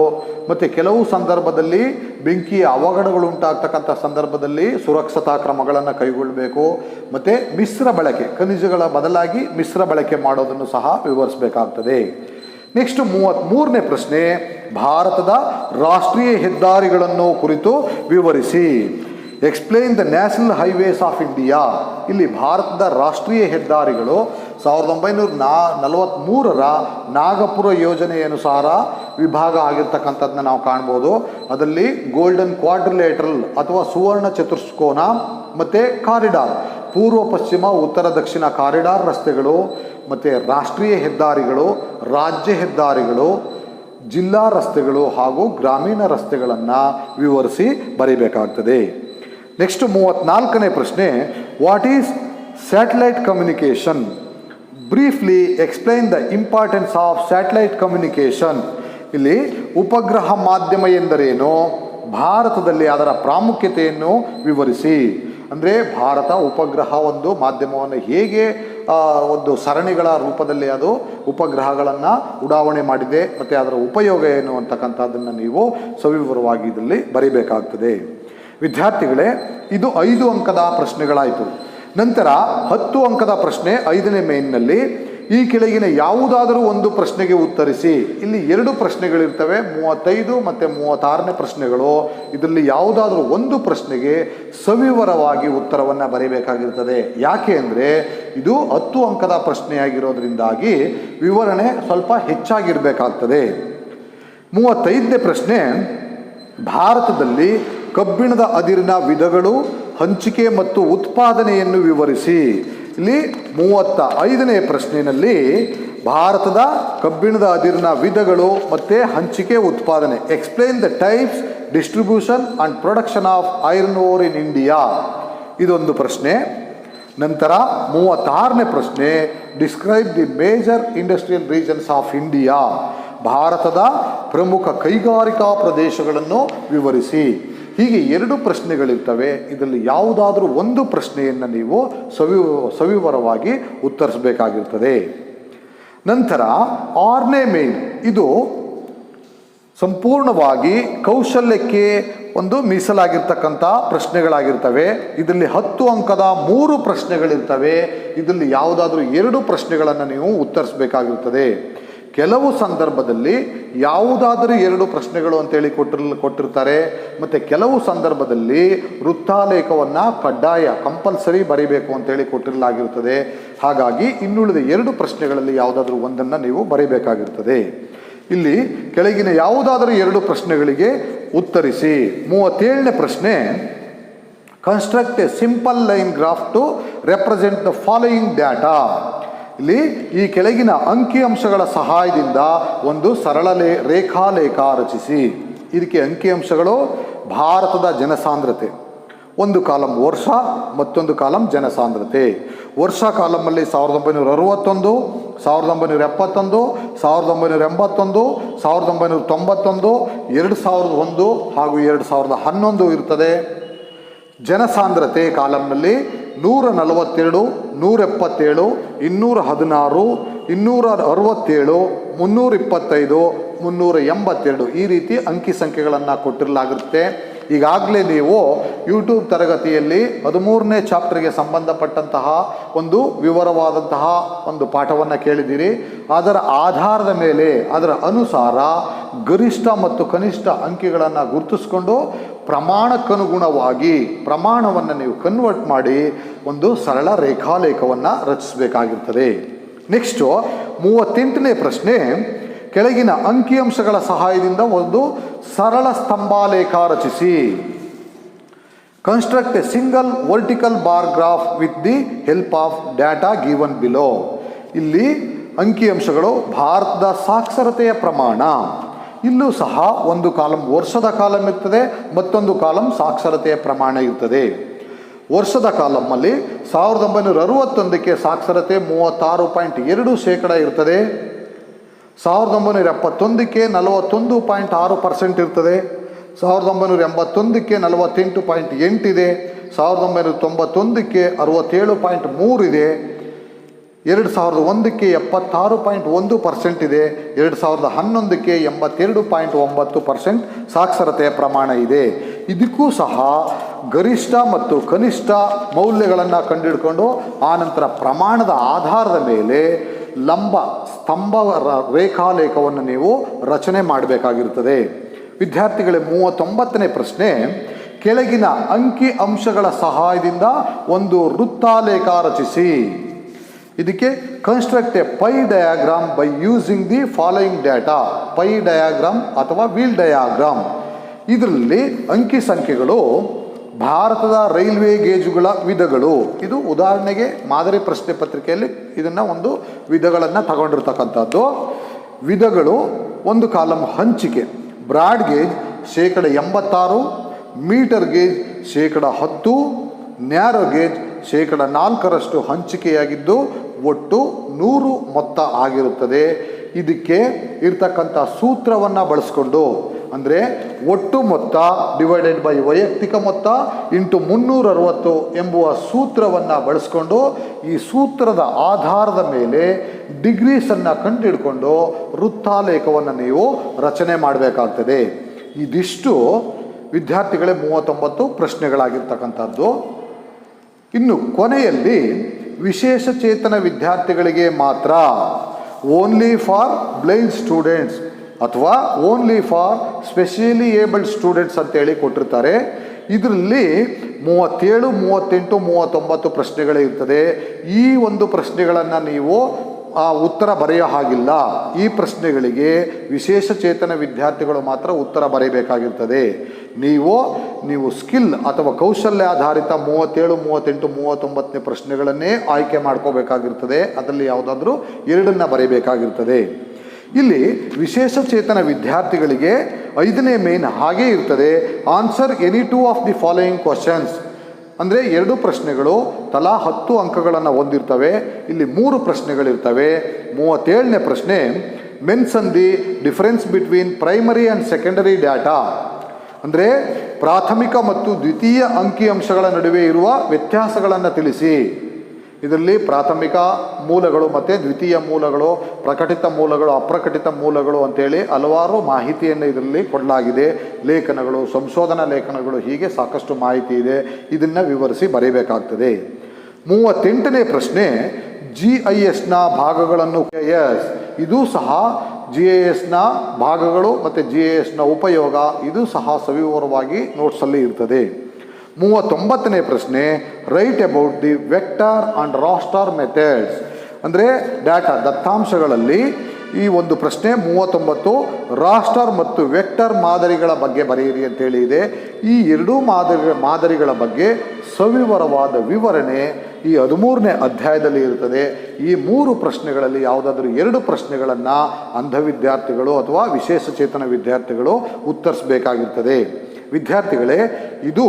ಮತ್ತು ಕೆಲವು ಸಂದರ್ಭದಲ್ಲಿ ಬೆಂಕಿಯ ಅವಘಡಗಳು ಉಂಟಾಗ್ತಕ್ಕಂಥ ಸಂದರ್ಭದಲ್ಲಿ ಸುರಕ್ಷತಾ ಕ್ರಮಗಳನ್ನು ಕೈಗೊಳ್ಳಬೇಕು. ಮತ್ತು ಮಿಶ್ರ ಬಳಕೆ, ಖನಿಜಗಳ ಬದಲಾಗಿ ಮಿಶ್ರ ಬಳಕೆ ಮಾಡೋದನ್ನು ಸಹ ವಿವರಿಸಬೇಕಾಗ್ತದೆ. ನೆಕ್ಸ್ಟ್ 33ನೇ ಪ್ರಶ್ನೆ, ಭಾರತದ ರಾಷ್ಟ್ರೀಯ ಹೆದ್ದಾರಿಗಳನ್ನು ಕುರಿತು ವಿವರಿಸಿ. Explain the national highways of India. ಇಲ್ಲಿ ಭಾರತದ ರಾಷ್ಟ್ರೀಯ ಹೆದ್ದಾರಿಗಳು 1943ರ ನಾಗಪುರ ಯೋಜನೆಯ ಅನುಸಾರ ವಿಭಾಗ ಆಗಿರ್ತಕ್ಕಂಥದ್ದನ್ನ ನಾವು ಕಾಣ್ಬೋದು. ಅದರಲ್ಲಿ ಗೋಲ್ಡನ್ ಕ್ವಾಡ್ರಿಲೇಟರಲ್ ಅಥವಾ ಸುವರ್ಣ ಚತುಷ್ಕೋನ ಮತ್ತು ಕಾರಿಡಾರ್, ಪೂರ್ವ ಪಶ್ಚಿಮ ಉತ್ತರ ದಕ್ಷಿಣ ಕಾರಿಡಾರ್ ರಸ್ತೆಗಳು, ಮತ್ತು ರಾಷ್ಟ್ರೀಯ ಹೆದ್ದಾರಿಗಳು, ರಾಜ್ಯ ಹೆದ್ದಾರಿಗಳು, ಜಿಲ್ಲಾ ರಸ್ತೆಗಳು ಹಾಗೂ ಗ್ರಾಮೀಣ ರಸ್ತೆಗಳನ್ನು ವಿವರಿಸಿ ಬರೀಬೇಕಾಗ್ತದೆ. ನೆಕ್ಸ್ಟ್ 34ನೇ ಪ್ರಶ್ನೆ, what is satellite communication? Briefly explain the importance of satellite communication. ಇಲ್ಲಿ ಉಪಗ್ರಹ ಮಾಧ್ಯಮ ಎಂದರೇನು, ಭಾರತದಲ್ಲಿ ಅದರ ಪ್ರಾಮುಖ್ಯತೆಯನ್ನು ವಿವರಿಸಿ. ಅಂದರೆ ಭಾರತ ಉಪಗ್ರಹ ಒಂದು ಮಾಧ್ಯಮವನ್ನು ಹೇಗೆ ಒಂದು ಸರಣಿಗಳ ರೂಪದಲ್ಲಿ ಅದು ಉಪಗ್ರಹಗಳನ್ನು ಉಡಾವಣೆ ಮಾಡಿದೆ ಮತ್ತು ಅದರ ಉಪಯೋಗ ಏನು ಅಂತಕ್ಕಂಥದ್ದನ್ನು ನೀವು ಸವಿವರವಾಗಿ ಇದರಲ್ಲಿ ಬರೀಬೇಕಾಗ್ತದೆ. ವಿದ್ಯಾರ್ಥಿಗಳೇ, ಇದು 5 ಅಂಕದ ಪ್ರಶ್ನೆಗಳಾಯಿತು. ನಂತರ 10 ಅಂಕದ ಪ್ರಶ್ನೆ 5ನೇ ಮೇನ್ನಲ್ಲಿ ಈ ಕೆಳಗಿನ ಯಾವುದಾದರೂ ಒಂದು ಪ್ರಶ್ನೆಗೆ ಉತ್ತರಿಸಿ. ಇಲ್ಲಿ 2 ಪ್ರಶ್ನೆಗಳಿರ್ತವೆ, 35 ಮತ್ತು 36ನೇ ಪ್ರಶ್ನೆಗಳು. ಇದರಲ್ಲಿ ಯಾವುದಾದ್ರೂ ಒಂದು ಪ್ರಶ್ನೆಗೆ ಸವಿವರವಾಗಿ ಉತ್ತರವನ್ನು ಬರೀಬೇಕಾಗಿರ್ತದೆ. ಯಾಕೆ ಅಂದರೆ ಇದು 10 ಅಂಕದ ಪ್ರಶ್ನೆಯಾಗಿರೋದ್ರಿಂದಾಗಿ ವಿವರಣೆ ಸ್ವಲ್ಪ ಹೆಚ್ಚಾಗಿರಬೇಕಾಗ್ತದೆ. 35ನೇ ಪ್ರಶ್ನೆ, ಭಾರತದಲ್ಲಿ ಕಬ್ಬಿಣದ ಅದಿರಿನ ವಿಧಗಳು, ಹಂಚಿಕೆ ಮತ್ತು ಉತ್ಪಾದನೆಯನ್ನು ವಿವರಿಸಿ. ಇಲ್ಲಿ 35ನೇ ಪ್ರಶ್ನೆಯಲ್ಲಿ ಭಾರತದ ಕಬ್ಬಿಣದ ಅದಿರಿನ ವಿಧಗಳು ಮತ್ತು ಹಂಚಿಕೆ ಉತ್ಪಾದನೆ, explain the types, distribution and production of iron ore in India, ಇದೊಂದು ಪ್ರಶ್ನೆ. ನಂತರ 36ನೇ ಪ್ರಶ್ನೆ, describe the major industrial regions of India, ಭಾರತದ ಪ್ರಮುಖ ಕೈಗಾರಿಕಾ ಪ್ರದೇಶಗಳನ್ನು ವಿವರಿಸಿ. ಹೀಗೆ 2 ಪ್ರಶ್ನೆಗಳಿರ್ತವೆ. ಇದರಲ್ಲಿ ಯಾವುದಾದ್ರೂ ಒಂದು ಪ್ರಶ್ನೆಯನ್ನು ನೀವು ಸವಿವರವಾಗಿ ಉತ್ತರಿಸಬೇಕಾಗಿರ್ತದೆ. ನಂತರ 6ನೇ ಮೇನ್, ಇದು ಸಂಪೂರ್ಣವಾಗಿ ಕೌಶಲ್ಯಕ್ಕೆ ಒಂದು ಮೀಸಲಾಗಿರ್ತಕ್ಕಂಥ ಪ್ರಶ್ನೆಗಳಾಗಿರ್ತವೆ. ಇದರಲ್ಲಿ 10 ಅಂಕದ 3 ಪ್ರಶ್ನೆಗಳಿರ್ತವೆ. ಇದರಲ್ಲಿ ಯಾವುದಾದ್ರೂ 2 ಪ್ರಶ್ನೆಗಳನ್ನು ನೀವು ಉತ್ತರಿಸಬೇಕಾಗಿರ್ತದೆ. ಕೆಲವು ಸಂದರ್ಭದಲ್ಲಿ ಯಾವುದಾದರೂ 2 ಪ್ರಶ್ನೆಗಳು ಅಂತೇಳಿ ಕೊಟ್ಟಿರ್ತಾರೆ. ಮತ್ತು ಕೆಲವು ಸಂದರ್ಭದಲ್ಲಿ ವೃತ್ತಾಲೇಖವನ್ನು ಕಡ್ಡಾಯ ಕಂಪಲ್ಸರಿ ಬರೀಬೇಕು ಅಂತೇಳಿ ಕೊಟ್ಟಿರಲಾಗಿರ್ತದೆ. ಹಾಗಾಗಿ ಇನ್ನುಳಿದ 2 ಪ್ರಶ್ನೆಗಳಲ್ಲಿ ಯಾವುದಾದ್ರೂ ಒಂದನ್ನು ನೀವು ಬರೀಬೇಕಾಗಿರ್ತದೆ. ಇಲ್ಲಿ ಕೆಳಗಿನ ಯಾವುದಾದರೂ 2 ಪ್ರಶ್ನೆಗಳಿಗೆ ಉತ್ತರಿಸಿ. 37ನೇ ಪ್ರಶ್ನೆ, construct a simple line graph to represent the following data. ಇಲ್ಲಿ ಈ ಕೆಳಗಿನ ಅಂಕಿಅಂಶಗಳ ಸಹಾಯದಿಂದ ಒಂದು ಸರಳ ರೇಖಾಲೇಖ ರಚಿಸಿ. ಇದಕ್ಕೆ ಅಂಕಿಅಂಶಗಳು ಭಾರತದ ಜನಸಾಂದ್ರತೆ, ಒಂದು ಕಾಲಮ್ ವರ್ಷ, ಮತ್ತೊಂದು ಕಾಲಮ್ ಜನಸಾಂದ್ರತೆ. ವರ್ಷ ಕಾಲಮಲ್ಲಿ 1961, 1971, 1981, 1991, 2001 ಹಾಗೂ 2011 ಇರ್ತದೆ. ಜನಸಾಂದ್ರತೆ ಕಾಲಮ್ನಲ್ಲಿ 142, 177, 216, 267, 325, 382 ಈ ರೀತಿ ಅಂಕಿ ಸಂಖ್ಯೆಗಳನ್ನು ಕೊಟ್ಟಿರಲಾಗುತ್ತೆ. ಈಗಾಗಲೇ ನೀವು ಯೂಟ್ಯೂಬ್ ತರಗತಿಯಲ್ಲಿ 13ನೇ ಚಾಪ್ಟರ್ಗೆ ಸಂಬಂಧಪಟ್ಟಂತಹ ಒಂದು ವಿವರವಾದಂತಹ ಒಂದು ಪಾಠವನ್ನು ಕೇಳಿದ್ದೀರಿ. ಅದರ ಆಧಾರದ ಮೇಲೆ ಅದರ ಅನುಸಾರ ಗರಿಷ್ಠ ಮತ್ತು ಕನಿಷ್ಠ ಅಂಕಿಗಳನ್ನು ಗುರುತಿಸ್ಕೊಂಡು ಪ್ರಮಾಣಕ್ಕನುಗುಣವಾಗಿ ಪ್ರಮಾಣವನ್ನು ನೀವು ಕನ್ವರ್ಟ್ ಮಾಡಿ ಒಂದು ಸರಳ ರೇಖಾಲೇಖವನ್ನು ರಚಿಸಬೇಕಾಗಿರ್ತದೆ. ನೆಕ್ಸ್ಟು 38ನೇ ಪ್ರಶ್ನೆ, ಕೆಳಗಿನ ಅಂಕಿಅಂಶಗಳ ಸಹಾಯದಿಂದ ಒಂದು ಸರಳ ಸ್ತಂಭಾಲೇಖ ರಚಿಸಿ. Construct A single vertical bar graph with the help of data given below. ಇಲ್ಲಿ ಅಂಕಿಅಂಶಗಳು ಭಾರತದ ಸಾಕ್ಷರತೆಯ ಪ್ರಮಾಣ. ಇಲ್ಲೂ ಸಹ ಒಂದು ಕಾಲಮ್ ವರ್ಷದ ಕಾಲಮ್ ಇರ್ತದೆ, ಮತ್ತೊಂದು ಕಾಲಮ್ ಸಾಕ್ಷರತೆಯ ಪ್ರಮಾಣ ಇರ್ತದೆ. ವರ್ಷದ ಕಾಲಮಲ್ಲಿ 1961ಕ್ಕೆ ಸಾಕ್ಷರತೆ 36.2% ಇರ್ತದೆ. 1971ಕ್ಕೆ 41.6% ಇರ್ತದೆ. 1981ಕ್ಕೆ 48.8 ಇದೆ. 1991ಕ್ಕೆ 67.3 ಇದೆ. 2001ಕ್ಕೆ 76.1% ಇದೆ. 2011ಕ್ಕೆ 82.9% ಸಾಕ್ಷರತೆಯ ಪ್ರಮಾಣ ಇದೆ. ಇದಕ್ಕೂ ಸಹ ಗರಿಷ್ಠ ಮತ್ತು ಕನಿಷ್ಠ ಮೌಲ್ಯಗಳನ್ನು ಕಂಡುಹಿಡ್ಕೊಂಡು ಆನಂತರ ಪ್ರಮಾಣದ ಆಧಾರದ ಮೇಲೆ ಲಂಬ ಸ್ತಂಭ ರೇಖಾಲೇಖವನ್ನು ನೀವು ರಚನೆ ಮಾಡಬೇಕಾಗಿರ್ತದೆ. ವಿದ್ಯಾರ್ಥಿಗಳೇ, 39ನೇ ಪ್ರಶ್ನೆ, ಕೆಳಗಿನ ಅಂಕಿ ಅಂಶಗಳ ಸಹಾಯದಿಂದ ಒಂದು ವೃತ್ತಾಲೇಖ ರಚಿಸಿ. ಇದಕ್ಕೆ construct a pie diagram by using the following data. Pie diagram ಅಥವಾ ವೀಲ್ ಡಯಾಗ್ರಾಮ್. ಇದರಲ್ಲಿ ಅಂಕಿ ಸಂಖ್ಯೆಗಳು ಭಾರತದ ರೈಲ್ವೆ ಗೇಜುಗಳ ವಿಧಗಳು. ಇದು ಉದಾಹರಣೆಗೆ ಮಾದರಿ ಪ್ರಶ್ನೆ ಪತ್ರಿಕೆಯಲ್ಲಿ ಇದನ್ನು ಒಂದು ವಿಧಗಳನ್ನು ತಗೊಂಡಿರ್ತಕ್ಕಂಥದ್ದು. ವಿಧಗಳು ಒಂದು ಕಾಲಮ್ ಹಂಚಿಕೆ, broad gauge 86%, metre gauge 10%, narrow gauge 4% ಹಂಚಿಕೆಯಾಗಿದ್ದು ಒಟ್ಟು 100 ಮೊತ್ತ ಆಗಿರುತ್ತದೆ. ಇದಕ್ಕೆ ಇರ್ತಕ್ಕಂಥ ಸೂತ್ರವನ್ನು ಬಳಸ್ಕೊಂಡು ಅಂದರೆ ಒಟ್ಟು ಮೊತ್ತ ಡಿವೈಡೆಡ್ ಬೈ ವೈಯಕ್ತಿಕ ಮೊತ್ತ ಇಂಟು 360 ಎಂಬುವ ಸೂತ್ರವನ್ನು ಬಳಸ್ಕೊಂಡು ಈ ಸೂತ್ರದ ಆಧಾರದ ಮೇಲೆ ಡಿಗ್ರೀಸನ್ನು ಕಂಡುಹಿಡ್ಕೊಂಡು ವೃತ್ತಾಲೇಖವನ್ನು ನೀವು ರಚನೆ ಮಾಡಬೇಕಾಗ್ತದೆ. ಇದಿಷ್ಟು ವಿದ್ಯಾರ್ಥಿಗಳೇ 39 ಪ್ರಶ್ನೆಗಳಾಗಿರ್ತಕ್ಕಂಥದ್ದು. ಇನ್ನು ಕೊನೆಯಲ್ಲಿ ವಿಶೇಷ ಚೇತನ ವಿದ್ಯಾರ್ಥಿಗಳಿಗೆ ಮಾತ್ರ, ಓನ್ಲಿ ಫಾರ್ ಬ್ಲೈಂಡ್ ಸ್ಟೂಡೆಂಟ್ಸ್ ಅಥವಾ only for specially abled students ಅಂತೇಳಿ ಕೊಟ್ಟಿರ್ತಾರೆ. ಇದರಲ್ಲಿ 37, 38, 39 ಪ್ರಶ್ನೆಗಳೇ ಇರ್ತದೆ. ಈ ಒಂದು ಪ್ರಶ್ನೆಗಳನ್ನು ನೀವು ಉತ್ತರ ಬರೆಯೋ ಹಾಗಿಲ್ಲ. ಈ ಪ್ರಶ್ನೆಗಳಿಗೆ ವಿಶೇಷ ಚೇತನ ವಿದ್ಯಾರ್ಥಿಗಳು ಮಾತ್ರ ಉತ್ತರ ಬರೆಯಬೇಕಾಗಿರ್ತದೆ. ನೀವು ಸ್ಕಿಲ್ ಅಥವಾ ಕೌಶಲ್ಯ ಆಧಾರಿತ 37, 38, 39ನೇ ಪ್ರಶ್ನೆಗಳನ್ನೇ ಆಯ್ಕೆ ಮಾಡ್ಕೋಬೇಕಾಗಿರ್ತದೆ. ಅದರಲ್ಲಿ ಯಾವುದಾದ್ರೂ 2 ಬರೆಯಬೇಕಾಗಿರ್ತದೆ. ಇಲ್ಲಿ ವಿಶೇಷ ಚೇತನ ವಿದ್ಯಾರ್ಥಿಗಳಿಗೆ 5ನೇ ಮೇನ್ ಹಾಗೇ ಇರ್ತದೆ. Answer any 2 of the following questions. ಅಂದರೆ 2 ಪ್ರಶ್ನೆಗಳು ತಲಾ 10 ಅಂಕಗಳನ್ನು ಹೊಂದಿರ್ತವೆ. ಇಲ್ಲಿ 3 ಪ್ರಶ್ನೆಗಳಿರ್ತವೆ. 37ನೇ ಪ್ರಶ್ನೆ, mention the difference between primary and secondary data. ಅಂದರೆ ಪ್ರಾಥಮಿಕ ಮತ್ತು ದ್ವಿತೀಯ ಅಂಕಿಅಂಶಗಳ ನಡುವೆ ಇರುವ ವ್ಯತ್ಯಾಸಗಳನ್ನು ತಿಳಿಸಿ. ಇದರಲ್ಲಿ ಪ್ರಾಥಮಿಕ ಮೂಲಗಳು ಮತ್ತು ದ್ವಿತೀಯ ಮೂಲಗಳು, ಪ್ರಕಟಿತ ಮೂಲಗಳು, ಅಪ್ರಕಟಿತ ಮೂಲಗಳು ಅಂತೇಳಿ ಹಲವಾರು ಮಾಹಿತಿಯನ್ನು ಇದರಲ್ಲಿ ಕೊಡಲಾಗಿದೆ. ಲೇಖನಗಳು, ಸಂಶೋಧನಾ ಲೇಖನಗಳು, ಹೀಗೆ ಸಾಕಷ್ಟು ಮಾಹಿತಿ ಇದೆ. ಇದನ್ನು ವಿವರಿಸಿ ಬರೆಯಬೇಕಾಗ್ತದೆ. 38ನೇ ಪ್ರಶ್ನೆ, GISನ ಭಾಗಗಳನ್ನು ಇದು ಸಹ GISನ ಭಾಗಗಳು ಮತ್ತು GISನ ಉಪಯೋಗ ಇದು ಸಹ ಸವಿವರವಾಗಿ ನೋಟ್ಸಲ್ಲಿ ಇರ್ತದೆ. 39ನೇ ಪ್ರಶ್ನೆ, write about the vector and raster methods. ಅಂದರೆ ಡಾಟಾ ದತ್ತಾಂಶಗಳಲ್ಲಿ ಈ ಒಂದು ಪ್ರಶ್ನೆ 39 ರಾಸ್ಟರ್ ಮತ್ತು ವೆಕ್ಟರ್ ಮಾದರಿಗಳ ಬಗ್ಗೆ ಬರೆಯಿರಿ ಅಂತೇಳಿ ಇದೆ. ಈ 2 ಮಾದರಿಗಳ ಬಗ್ಗೆ ಸವಿವರವಾದ ವಿವರಣೆ ಈ 13ನೇ ಅಧ್ಯಾಯದಲ್ಲಿ ಇರುತ್ತದೆ. ಈ 3 ಪ್ರಶ್ನೆಗಳಲ್ಲಿ ಯಾವುದಾದ್ರೂ 2 ಪ್ರಶ್ನೆಗಳನ್ನು ಅಂಧ ವಿದ್ಯಾರ್ಥಿಗಳು ಅಥವಾ ವಿಶೇಷ ಚೇತನ ವಿದ್ಯಾರ್ಥಿಗಳು ಉತ್ತರಿಸಬೇಕಾಗಿರ್ತದೆ. ವಿದ್ಯಾರ್ಥಿಗಳೇ, ಇದು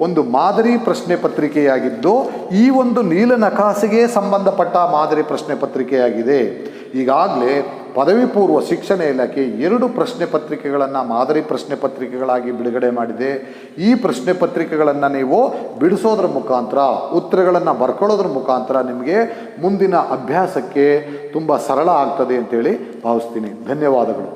ಒಂದು ಮಾದರಿ ಪ್ರಶ್ನೆ ಪತ್ರಿಕೆಯಾಗಿದ್ದು ಈ ಒಂದು ನೀಲನಕಾಸೆಗೆ ಸಂಬಂಧಪಟ್ಟ ಮಾದರಿ ಪ್ರಶ್ನೆ ಪತ್ರಿಕೆಯಾಗಿದೆ. ಈಗಾಗಲೇ ಪದವಿ ಪೂರ್ವ ಶಿಕ್ಷಣ ಇಲಾಖೆ 2 ಪ್ರಶ್ನೆ ಪತ್ರಿಕೆಗಳನ್ನು ಮಾದರಿ ಪ್ರಶ್ನೆ ಪತ್ರಿಕೆಗಳಾಗಿ ಬಿಡುಗಡೆ ಮಾಡಿದೆ. ಈ ಪ್ರಶ್ನೆ ಪತ್ರಿಕೆಗಳನ್ನು ನೀವು ಬಿಡಿಸೋದ್ರ ಮುಖಾಂತರ, ಉತ್ತರಗಳನ್ನು ಬರ್ಕೊಳ್ಳೋದ್ರ ಮುಖಾಂತರ ನಿಮಗೆ ಮುಂದಿನ ಅಭ್ಯಾಸಕ್ಕೆ ತುಂಬ ಸರಳ ಆಗ್ತದೆ ಅಂತೇಳಿ ಭಾವಿಸ್ತೀನಿ. ಧನ್ಯವಾದಗಳು.